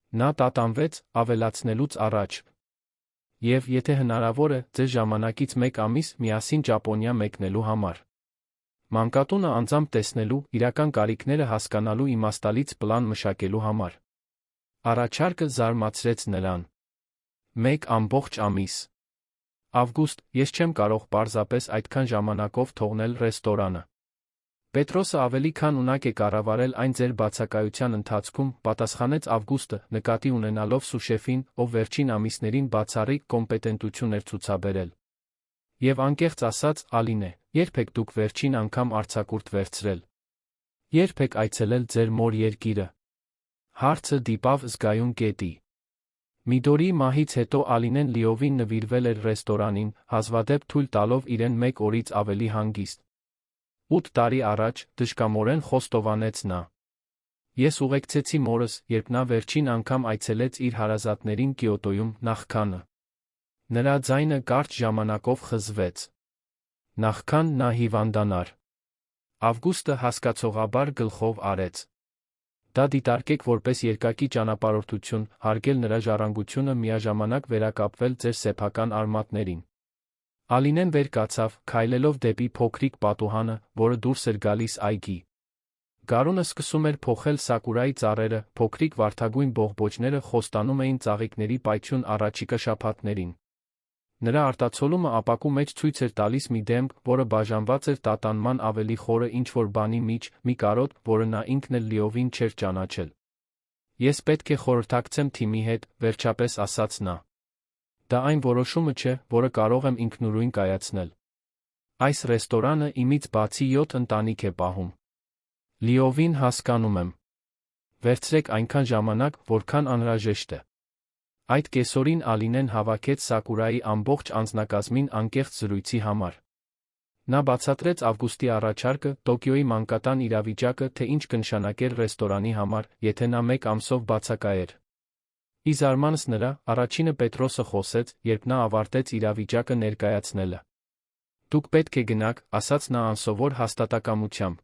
Նա տատանվեց, ավելացնելուց առաջ։ Եվ, եթե հնարավոր է, ձեզ ժամանակից մեկ ամիս միասին Ճապոնիա մեկնելու համար։ Մանկատունը անձամբ տեսնելու, իրական կարիքները հասկանալու իմաստալից պլան մշակելու համար։ Առաջարկը զարմացրեց նրան։ Մեկ ամբողջ ամիս։ Ավգուստ, ես չեմ կարող պարզապես այդքան ժամանակով թողնել ռեստորանը։ Պետրոսը ավելի քան ունակ է կառավարել այն ձեր բացակայության ընթացքում, պատասխանեց Ավգուստը, նկատի ունենալով սուշեֆին, ով վերջին ամիսներին բացառիկ կոմպետենտություն էր ցուցաբերել։ Եվ անկեղծ ասած, Ալինե, երբ եք դուք վերջին անգամ արձակուրդ վերցրել։ Երբ եք այցելել ձեր մոր երկիրը։ Հարցը դիպավ զգայուն կետի։ Միդորի մահից հետո Ալինեն լիովին նվիրվել էր ռեստորանին, հազվադեպ թույլ տալով իրեն մեկ օրից ավելի հանգիստ։ 8 տարի առաջ, դժկամորեն խոստովանեց նա։ Ես ուղեկցեցի մորս, երբ նա վերջին անգամ այցելեց իր հարազատներին Կիոտոյում, նախքանը։ Նրա ձայնը կարճ ժամանակով խզվեց։ Նախքան նա հիվանդանար։ Ավգուստը հասկացողաբար գլխով արեց։ Դա դիտարկեք որպես երկակի ճանապարհորդություն, հարգել նրա ժառանգությունը, միաժամանակ վերակապվել ձեր սեփական արմատներին։ Ալինեն վեր կացավ, քայլելով դեպի փոքրիկ պատուհանը, որը դուրս էր գալիս այգի։ Գարունը սկսում էր փոխել սակուրայի ծառերը, փոքրիկ վարդագույն բողբոջները խոստանում էին ծաղիկների պայթյուն առաջիկա շաբաթներին։ Նրա արտացոլումը ապակու մեջ ցույց էր տալիս մի դեմք, որը բաժանված էր տատանման ավելի խորը ինչ-որ բանի մեջ, մի կարոտ, որը նա ինքն էլ լիովին չէր ճանաչել։ Ես պետք է խորհրդակցեմ թիմի հետ, վերջապես ասաց նա։ Դա այն որոշումը չէ, որը կարող եմ ինքնուրույն կայացնել։ Այս ռեստորանը իմից բացի 7 ընտանիք է պահում։ Լիովին հասկանում եմ։ Վերցրեք այնքան ժամանակ, որքան անհրաժեշտ է։ Այդ կեսօրին Ալինեն հավաքեց Սակուրայի ամբողջ անձնակազմին անկեղծ զրույցի համար։ Նա բացատրեց Ավգուստի առաջարկը, Տոկիոյի մանկատան իրավիճակը, թե ինչ կնշանակեր ռեստորանի համար, եթե նա 1 ամսով բացակայեր։ Ի զարմանս նրա, առաջինը Պետրոսը խոսեց, երբ նա ավարտեց իրավիճակը ներկայացնելը։ Դուք պետք է գնաք, ասաց նա անսովոր հաստատակամությամբ։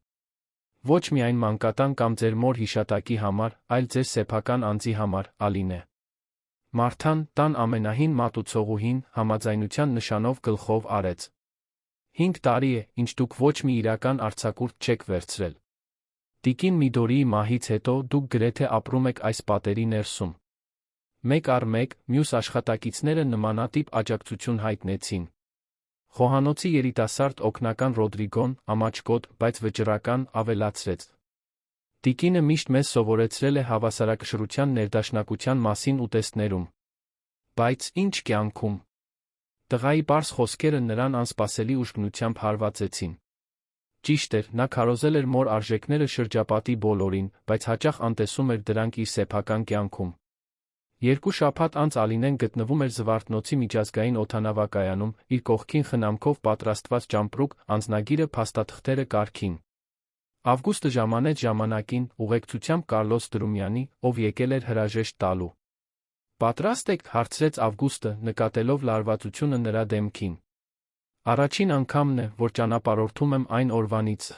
Ոչ միայն մանկատան կամ ձեր մոր հիշատակի համար, այլ ձեր սեփական անձի համար, Ալինե։ Մարթան, տան ամենահին մատուցողուհին, համաձայնության նշանով գլխով արեց։ 5 տարի է, ինչ դուք ոչ մի իրական արձակուրդ չեք վերցրել։ Տիկին Միդորիի մահից հետո դուք գրեթե ապրում եք այս պատերի ներսում։ Մեկ առ մեկ, մյուս աշխատակիցները նմանատիպ աջակցություն հայտնեցին։ Խոհանոցի երիտասարդ օգնական Ռոդրիգոն, ամաչկոտ, բայց վճռական, ավելացրեց. Տիկինը միշտ մեզ սովորեցրել է հավասարակշռության ներդաշնակության մասին ուտեստներում։ Բայց ինչ կյանքում։ Տղայի պարզ խոսքերը նրան անսպասելի ուշքնությամբ հարվածեցին։ Ճիշտ էր, նա քարոզել էր մոր արժեքները շրջապատի բոլորին, բայց հաճախ անտեսում էր դրանք իր սեփական կյանքում։ 2 շաբաթ անց Ալինեն գտնվում էր Զվարթնոցի միջազգային օդանավակայանում, իր կողքին խնամքով պատրաստված ճամպրուկ, անձնագիրը փաստաթղթերը կարգին։ Ավգուստը ժամանեց ժամանակին, ուղեկցությամբ Կարլոս Դրումյանի, ով եկել էր հրաժեշտ տալու։ Պատրաստ եք, հարցրեց Ավգուստը, նկատելով լարվածությունը նրա դեմքին։ Առաջին անգամն է, որ ճանապարհորդում եմ այն օրվանից։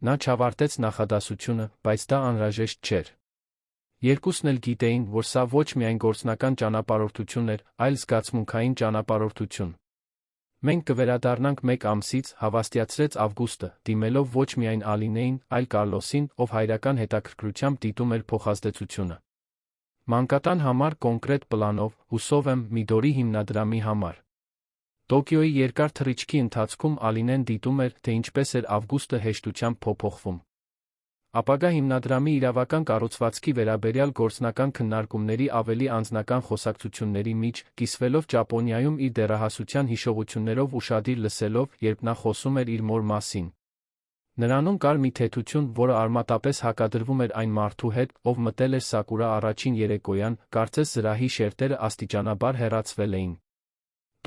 Նա չավարտեց նախադասությունը, բայց դա անհրաժեշտ չէր։ Երկուսն էլ գիտեին, որ սա ոչ միայն գործնական ճանապարհորդություն էր, այլ զգացմունքային ճանապարհորդություն։ Մենք կվերադառնանք 1 ամսից, հավաստիացրեց Ավգուստը, դիմելով ոչ միայն Ալինեին, այլ Կարլոսին, ով հայրական հետաքրքրությամբ դիտում էր փոխազդեցությունը։ Մանկատան համար կոնկրետ պլանով, հուսով եմ, Միդորի հիմնադրամի համար։ Տոկիոյի երկար թռիչքի ընթացքում Ալինեն դիտում էր, թե ինչպես էր Ավգուստը հեշտությամբ փոփոխվում։ Ապագա հիմնադրամի իրավական կառուցվածքի վերաբերյալ գործնական քննարկումների ավելի անձնական խոսակցությունների մեջ, կիսվելով Ճապոնիայում իր դեռահասության հիշողություններով ուշադիր լսելով, երբ նա խոսում էր իր մոր մասին։ Նրանում կար մի թեթություն, որը արմատապես հակադրվում էր այն մարդու հետ, ով մտել էր Սակուրա առաջին երեկոյան, կարծես զրահի շերտերը աստիճանաբար հեռացվել էին։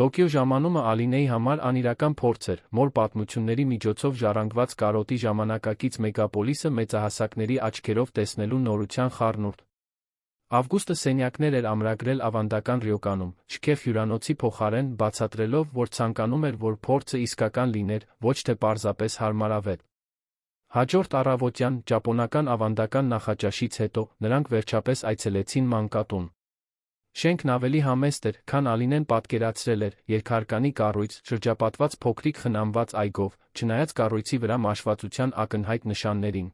Տոկիո ժամանումը Ալինեի համար անիրական փորձ էր, մոր պատմությունների միջոցով ժառանգված կարոտի ժամանակակից մեգապոլիսը մեծահասակների աչքերով տեսնելու նորության խառնուրդ։ Ավգուստը սենյակներ էր ամրագրել ավանդական Ռյոկանում, շքեֆ հյուրանոցի փոխարեն, բացատրելով, որ ցանկանում էր, որ փորձը իսկական լիներ, ոչ թե պարզապես հարմարավետ։ Հաջորդ առավոտյան, ճապոնական ավանդական նախաճաշից հետո, նրանք վերջապես այցելեցին մանկատուն։ Շենքն ավելի համեստ էր, քան Ալինեն պատկերացրել էր, երկհարկանի կառույց, շրջապատված փոքրիկ խնամված այգով, չնայած կառույցի վրա մաշվածության ակնհայտ նշաններին։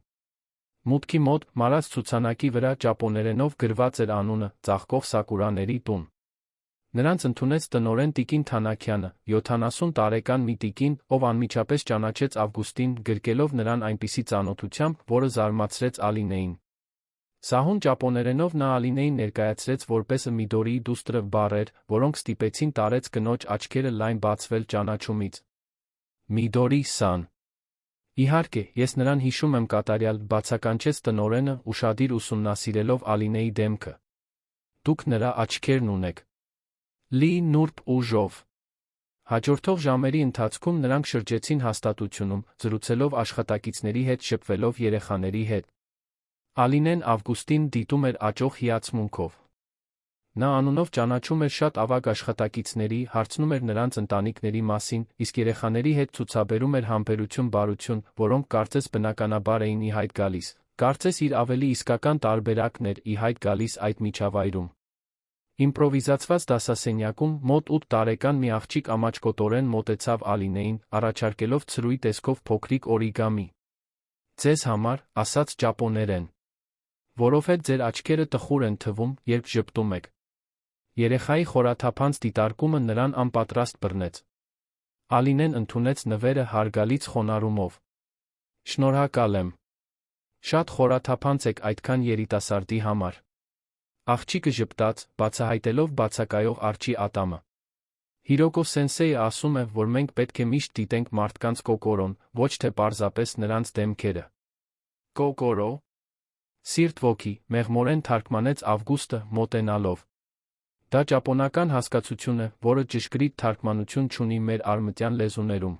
Մուտքի մոտ, մարած ցուցանակի վրա ճապոներենով գրված էր անունը՝ ծաղկող սակուրաների տուն։ Նրանց ընդունեց տնօրեն Տիկին Թանաքյանը, 70 տարեկան մի տիկին, ով անմիջապես ճանաչեց Ավգուստին, գրկելով նրան այնպիսի ծանոթությամբ, որը զարմացրեց Ալինեին։ Սահուն ճապոներենով նա Ալինեին ներկայացրեց որպես Միդորիի դուստրը բառեր, որոնք ստիպեցին տարեց կնոջ աչքերը լայն բացվել ճանաչումից։ Միդորի-սան։ Իհարկե, ես նրան հիշում եմ կատարյալ, բացականչեց տնօրենը, ուշադիր ուսումնասիրելով Ալինեի դեմքը։ Դուք նրա աչքերն ունեք։ Լի նուրբ ու ժով։ Հաջորդող ժամերի ընթացքում նրանք շրջեցին հաստատությունում, զրուցելով աշխատակիցների հետ, շփվելով երեխաների հետ։ Ալինեն Ավգուստին դիտում էր աճող հիացմունքով։ Նա անունով ճանաչում էր շատ ավագ աշխատակիցների, հարցնում էր նրանց ընտանիքների մասին, իսկ երեխաների հետ ցուցաբերում էր համբերություն-բարություն, որոնք կարծես բնականաբար էին ի հայտ գալիս։ Կարծես իր ավելի իսկական տարբերակն էր ի հայտ գալիս այդ միջավայրում։ Իմպրովիզացված դասասենյակում մոտ 8 տարեկան մի աղջիկ ամաչկոտորեն մոտեցավ Ալինեին, առաջարկելով ցրուի տեսքով փոքրիկ օրիգամի։ «Ձեզ համար», ասաց ճապոներեն։ «Որովհետև ձեր աչքերը տխուր են թվում, երբ ժպտում եք»։ Երեխայի խորաթափանց դիտարկումը նրան անպատրաստ բռնեց։ Ալինեն ընդունեց նվերը հարգալից խոնարհումով։ «Շնորհակալ եմ։ Շատ խորաթափանց եք այդքան երիտասարդի համար»։ Աղջիկը ժպտաց, բացահայտելով բացակայող արջի ատամը։ Հիրոկո սենսեյը ասում է, որ մենք պետք է միշտ դիտենք մարդկանց կոկորոն, ոչ թե պարզապես նրանց դեմքերը։ Կոկորո։ Սիրտ ոգի, մեղմորեն թարգմանեց Ավգուստը, մոտենալով։ Դա ճապոնական հասկացություն է, որը ճշգրիտ թարգմանություն չունի մեր արմատյան լեզուներում։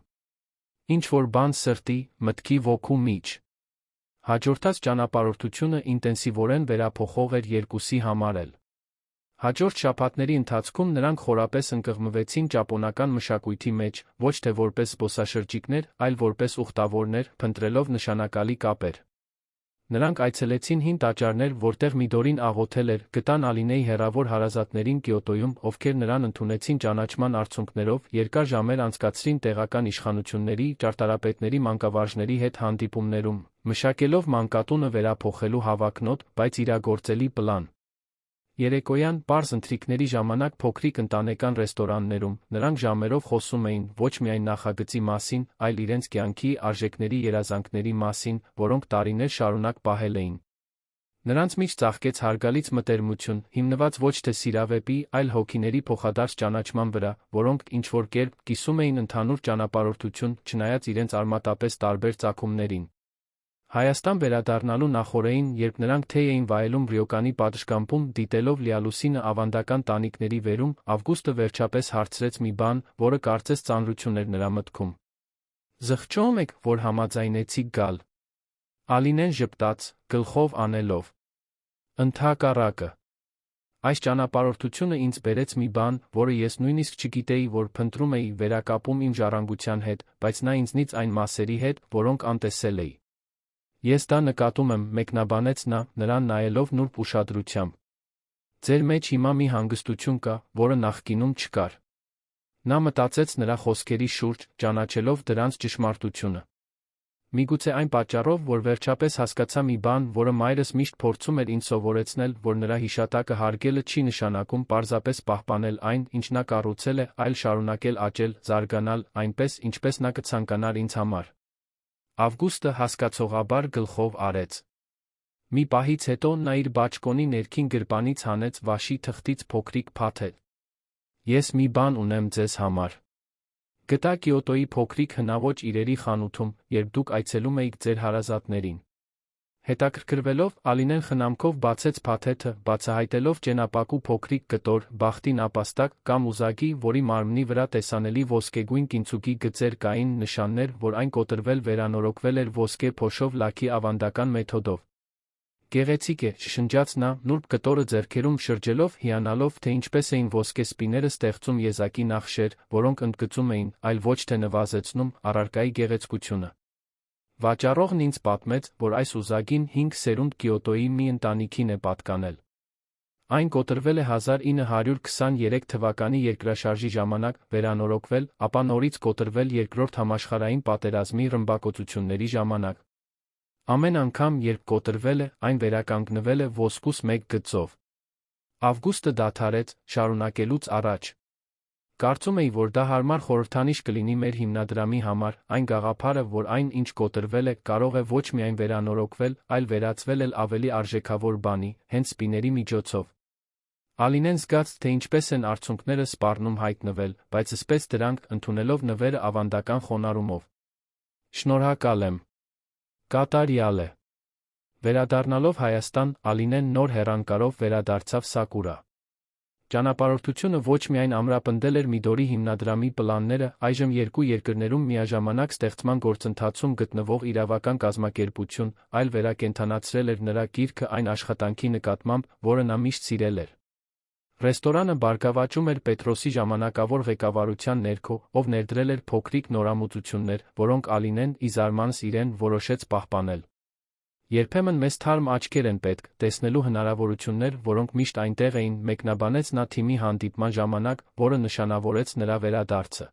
Ինչ որ բան սրտի, մտքի ոգու միջ։ Հաջորդած ճանապարհորդությունը ինտենսիվորեն վերափոխող էր երկուսի համար էլ։ Հաջորդ շաբաթների ընթացքում նրանք խորապես ընկղմվեցին ճապոնական մշակույթի մեջ, ոչ թե որպես զբոսաշրջիկներ, այլ որպես ուխտավորներ, փնտրելով նշանակալի կապեր։ Նրանք այցելեցին հին տաճարներ, որտեղ Միդորին աղոթել էր, գտան Ալինեի հեռավոր հարազատներին Կիոտոյում, ովքեր նրան ընդունեցին ճանաչման արդյունքներով, երկար ժամեր անցկացրին տեղական իշխանությունների, ճարտարապետների, մանկավարժների հետ հանդիպումներում, մշակելով մանկատունը վերափոխելու հավակնոտ, բայց իրագործելի պլան։ Երեկոյան, պարզ ընթրիքների ժամանակ փոքրիկ ընտանեկան ռեստորաններում, նրանք ժամերով խոսում էին ոչ միայն նախագծի մասին, այլ իրենց կյանքի արժեքների երազանքների մասին, որոնք տարիներ շարունակ պահել էին։ Նրանց մեջ ծաղկեց հարգալից մտերմություն, հիմնված ոչ թե սիրավեպի, այլ հոգիների փոխադարձ ճանաչման վրա, որոնք ինչ-որ կերպ կիսում էին ընդհանուր ճանապարհորդություն, չնայած իրենց արմատապես տարբեր ծագումներին։ Հայաստան վերադառնալու նախօրեին, երբ նրանք թեյ էին վայելում Ռյոկանի պատշգամբում, դիտելով լիալուսինը ավանդական տանիքների վերում, Ավգուստը վերջապես հարցրեց մի բան, որը կարծես ծանրություն էր նրա մտքում։ «Զղջո՞ւմ եք, որ համաձայնեցիք գալ»։ Ալինեն ժպտաց, գլխով անելով։ «Ընդհակառակը։ Այս ճանապարհորդությունը ինձ բերեց մի բան, որը ես նույնիսկ չգիտեի, որ փնտրում էի վերակապում իմ ժառանգության հետ, բայց նա ինձնից այն մասերի հետ, որոնք անտեսել էի։ Ես դա նկատում եմ», մեկնաբանեց նա, նրան նայելով նուրբ ուշադրությամբ։ «Ձեր մեջ հիմա մի հանգստություն կա, որը նախկինում չկար»։ Նա մտածեց նրա խոսքերի շուրջ, ճանաչելով դրանց ճշմարտությունը։ Միգուցե այն պատճառով, որ վերջապես հասկացա մի բան, որը մայրս միշտ փորձում էր ինձ սովորեցնել, որ նրա հիշատակը հարգելը չի նշանակում պարզապես պահպանել այն, ինչ նա կառուցել է, այլ շարունակել աճել, զարգանալ, այնպես, ինչպես նա կցանկանար ինձ համար։ Ավգուստը հասկացողաբար գլխով արեց։ Մի պահից հետո նա իր բաճկոնի ներքին գրպանից հանեց վաշի թղթից փոքրիկ փաթեթ։ «Ես մի բան ունեմ ձեզ համար»։ Գտա Կիոտոյի փոքրիկ հնաոճ իրերի խանութում, երբ դուք այցելում էիք ձեր հարազատներին։ Հետաքրքրվելով, Ալինեն խնամքով բացեց փաթեթը, բացահայտելով ճենապակու փոքրիկ կտոր, բախտի նապաստակ կամ ուզագի, որի մարմնի վրա տեսանելի ոսկեգույն կինցուկի գծեր կային, նշաններ, որ այն կոտրվել վերանորոգվել էր ոսկե փոշով լաքի ավանդական մեթոդով։ «Գեղեցիկ է», շշնջաց նա, նուրբ կտորը ձեռքերում շրջելով, հիանալով, թե ինչպես էին ոսկե սպիները ստեղծում եզակի նախշեր, որոնք ընդգծում էին, այլ ոչ թե նվազեցնում, առարկայի գեղեցկությունը։ Վաճառողն ինձ պատմեց, որ այս ուզագին 5 սերունդ Կիոտոյի մի ընտանիքին է պատկանել։ Այն կոտրվել է 1923 թվականի երկրաշարժի ժամանակ, վերանորոգվել, ապա նորից կոտրվել Երկրորդ համաշխարհային պատերազմի ռմբակոծությունների ժամանակ։ Ամեն անգամ, երբ կոտրվել է, այն վերականգնվել է ոսկուս մեկ գծով։ Ավգուստը դադարեց, շարունակելուց առաջ։ Կարծում էի, որ դա հարմար խորհրդանիշ կլինի մեր հիմնադրամի համար, այն գաղափարը, որ այն, ինչ կոտրվել է, կարող է ոչ միայն վերանորոգվել, այլ վերածվել էլ ավելի արժեքավոր բանի, հենց սպիների միջոցով։ Ալինեն զգաց, թե ինչպես են արցունքները սպառնում հայտնվել, բայց զսպեց դրանք, ընդունելով նվերը ավանդական խոնարհումով։ «Շնորհակալ եմ։ Կատարյալ է»։ Վերադառնալով Հայաստան, Ալինեն նոր հեռանկարով վերադարձավ Սակուրա։ Ճանապարհորդությունը ոչ միայն ամրապնդել էր Միդորի հիմնադրամի պլանները, այժմ երկու երկրներում միաժամանակ ստեղծման գործընթացում գտնվող իրավական կազմակերպություն, այլ վերակենդանացրել էր նրա գիրքը այն աշխատանքի նկատմամբ, որը նա միշտ սիրել էր։ Ռեստորանը բարգավաճում էր Պետրոսի ժամանակավոր ղեկավարության ներքո, ով ներդրել էր փոքրիկ նորամուծություններ, որոնք Ալինեն, ի զարմանս իրեն, որոշեց պահպանել։ Երբեմն մեզ թարմ աչքեր են պետք, տեսնելու հնարավորություններ, որոնք միշտ այնտեղ էին, մեկնաբանեց նա թիմի հանդիպման ժամանակ, որը նշանավորեց նրա վերադարձը։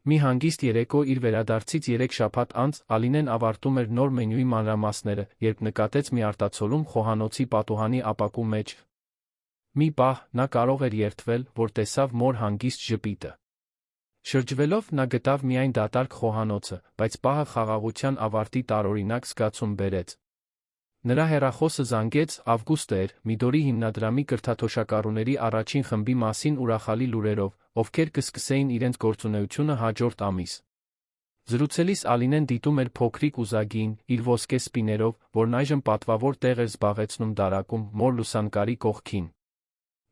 Մի հանգիստ երեկո իր վերադարձից 3 շաբաթ անց Ալինեն ավարտում էր նոր մենյուի մանրամասները, երբ նկատեց մի արտացոլում խոհանոցի պատուհանի ապակու մեջ։ Մի պահ նա կարող էր երդվել, որ տեսավ մոր հանգիստ ժպիտը։ Շրջվելով նա գտավ միայն դատարկ խոհանոցը, բայց պահը խաղաղության ավարտի տարօրինակ զգացում բերեց։ Նրա հեռախոսը զանգեց, Ավգուստը էր, Միդորի հիմնադրամի կրթաթոշակառուների առաջին խմբի մասին ուրախալի լուրերով, ովքեր կսկսեին իրենց գործունեությունը հաջորդ ամիս։ Զրուցելիս Ալինեն դիտում էր փոքրիկ ուզագիին, իր ոսկե սպիներով, որն այժմ պատվավոր տեղ էր զբաղեցնում դարակում, մոր լուսանկարի կողքին։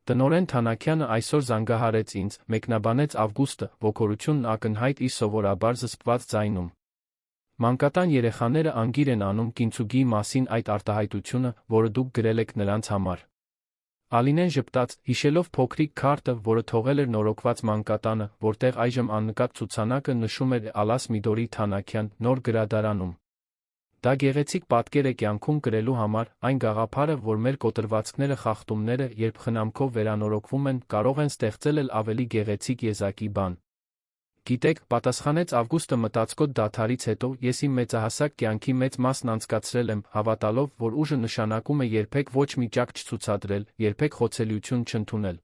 Տնօրեն Թանաքյանը այսօր զանգահարեց ինձ, մեկնաբանեց Ավգուստը, ոգորությունն ակնհայտ իր սովորաբար զսպված ձայնում։ Մանկատան երեխաները անգիր են անում կինցուգիի մասին այդ արտահայտությունը, որը դուք գրել եք նրանց համար։ Ալինեն ժպտաց, հիշելով փոքրիկ քարտը, որը թողել էր նորոգված մանկատանը, որտեղ այժմ աննկատ ցուցանակը նշում էր Ալաս Միդորի Թանաքյան, նոր գրադարանում։ Դա գեղեցիկ պատկեր է կյանքում կրելու համար, այն գաղափարը, որ մեր կոտրվածքները խախտումները, երբ խնամքով վերանորոգվում են, կարող են ստեղծել էլ ավելի գեղեցիկ եզակի բան։ Գիտեք, պատասխանեց Ավգուստը մտածկոտ դադարից հետո, ես իմ մեծահասակ կյանքի մեծ մասն անցկացրել եմ, հավատալով, որ ուժը նշանակում է երբեք ոչ մի ճակ չցուցադրել, երբեք խոցելիություն չընդունել։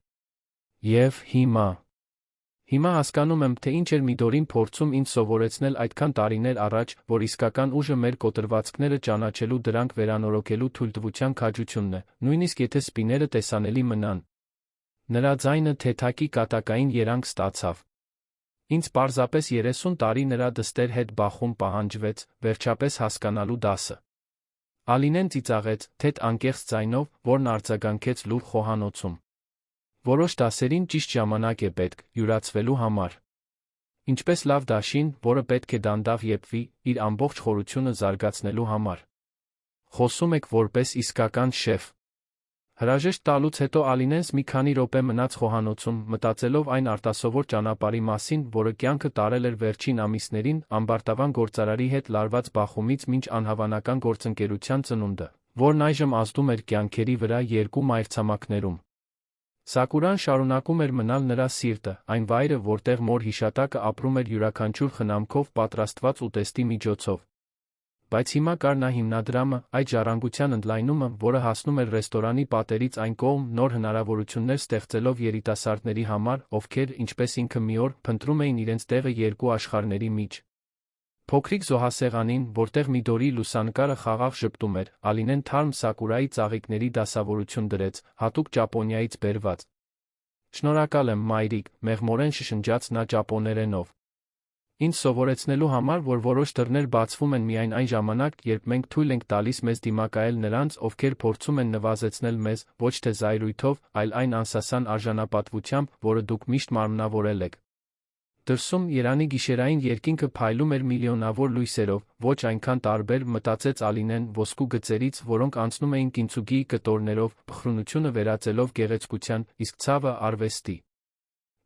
Եվ հիմա հասկանում եմ, թե ինչ էր Միդորին փորձում ինձ սովորեցնել այդքան տարիներ առաջ, որ իսկական ուժը մեր կոտրվածքները ճանաչելու դրանք վերանորոգելու թույլտվության քաջությունն է, նույնիսկ եթե սպիները տեսանելի մնան։ Նրա ձայնը թեթակի կատակային երանգ ստացավ։ Ինձ պարզապես 30 տարի նրա դստեր հետ բախում պահանջվեց, վերջապես հասկանալու դասը։ Ալինեն ծիծաղեց, թեթ անկեղծ ձայնով, որն արձագանքեց լուռ խոհանոցում։ Որոշ դասերին ճիշտ ժամանակ է պետք, յուրացվելու համար։ Ինչպես լավ դաշին, որը պետք է դանդաղ եփվի, իր ամբողջ խորությունը զարգացնելու համար։ Խոսում եք որպես իսկական շեֆ։ Հրաժեշտ տալուց հետո Ալինենս մի քանի րոպե մնաց խոհանոցում, մտածելով այն արտասովոր ճանապարհի մասին, որը կյանքը տարել էր վերջին ամիսներին, ամբարտավան գործարարի հետ լարված բախումից մինչ անհավանական գործընկերության ծնունդը, որն այժմ ազդում էր կյանքերի վրա երկու մայրցամաքներում։ Սակուրան շարունակում էր մնալ նրա սիրտը, այն վայրը, որտեղ մոր հիշատակը ապրում էր յուրաքանչյուր խնամքով պատրաստված ուտեստի միջոցով։ Բայց հիմա կար նա հիմնադրամը, այդ ժառանգության ընդլայնումը, որը հասնում էր ռեստորանի պատերից այն կողմ, նոր հնարավորություններ ստեղծելով երիտասարդների համար, ովքեր, ինչպես ինքը մի օր, փնտրում էին իրենց տեղը երկու աշխարհների մեջ։ Փոքրիկ զոհասեղանին, որտեղ Միդորի լուսանկարը խաղաղ ժպտում էր, Ալինեն թարմ սակուրայի ծաղիկների դասավորություն դրեց, հատուկ Ճապոնիայից բերված։ Շնորհակալ եմ, մայրիկ, մեղմորեն շշնջաց նա ճապոներենով։ Ինձ սովորեցնելու համար, որ որոշ դռներ բացվում են միայն այն ժամանակ, երբ մենք թույլ ենք տալիս մեզ դիմակայել նրանց, ովքեր փորձում են նվազեցնել մեզ, ոչ թե զայրույթով, այլ այն անսասան արժանապատվությամբ, որը դուք միշտ մարմնավորել եք։ Դրսում Երանի գիշերային երկինքը փայլում էր միլիոնավոր լույսերով, ոչ այնքան տարբեր, մտածեց Ալինեն, ոսկու գծերից, որոնք անցնում էին կինցուգիի կտորներով, փխրունությունը վերածելով գեղեցկության, իսկ ցավը արվեստի։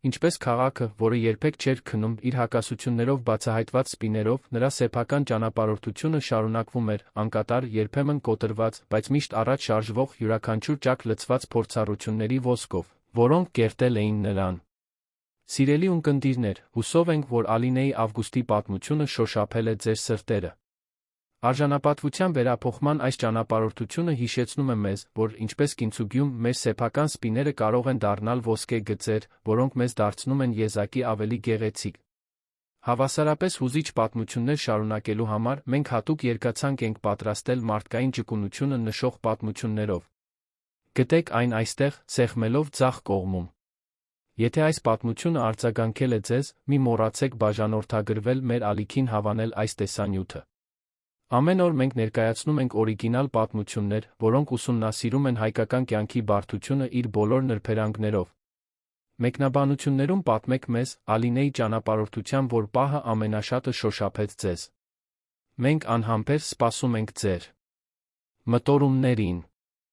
Ինչպես քաղաքը, որը երբեք չէր քնում, իր հակասություններով բացահայտված սպիներով, նրա սեփական ճանապարհորդությունը շարունակվում էր, անկատար, երբեմն կոտրված, բայց միշտ առաջ շարժվող յուրաքանչյուր ճակ լցված փորձառությունների ոսկով, որոնք կերտել էին նրան։ Սիրելի ունկնդիրներ, հուսով ենք, որ Ալինեի Ավգուստի պատմությունը շոշափել է ձեր սրտերը։ Արժանապատվության վերափոխման այս ճանապարհորդությունը հիշեցնում է մեզ, որ ինչպես կինցուգիում, մեր սեփական սպիները կարող են դառնալ ոսկե գծեր, որոնք մեզ դարձնում են եզակի ավելի գեղեցիկ։ Հավասարապես հուզիչ պատմություններ շարունակելու համար մենք հատուկ երկացանք ենք պատրաստել մարդկային ճկունությունը նշող պատմություններով։ Գտեք այն այստեղ, սեղմելով ձախ կողմում։ Եթե այս պատմությունը արձագանքել է ձեզ, մի մոռացեք բաժանորդագրվել մեր ալիքին հավանել այս տեսանյութը։ Ամեն օր մենք ներկայացնում ենք օրիգինալ պատմություններ, որոնք ուսումնասիրում են հայկական կյանքի բարդությունը իր բոլոր նրբերանգներով։ Մեկնաբանություններում պատմեք մեզ Ալինեի ճանապարհորդության որ պահը ամենաշատը շոշափեց ձեզ։ Մենք անհամբեր սպասում ենք ձեր մտորումներին։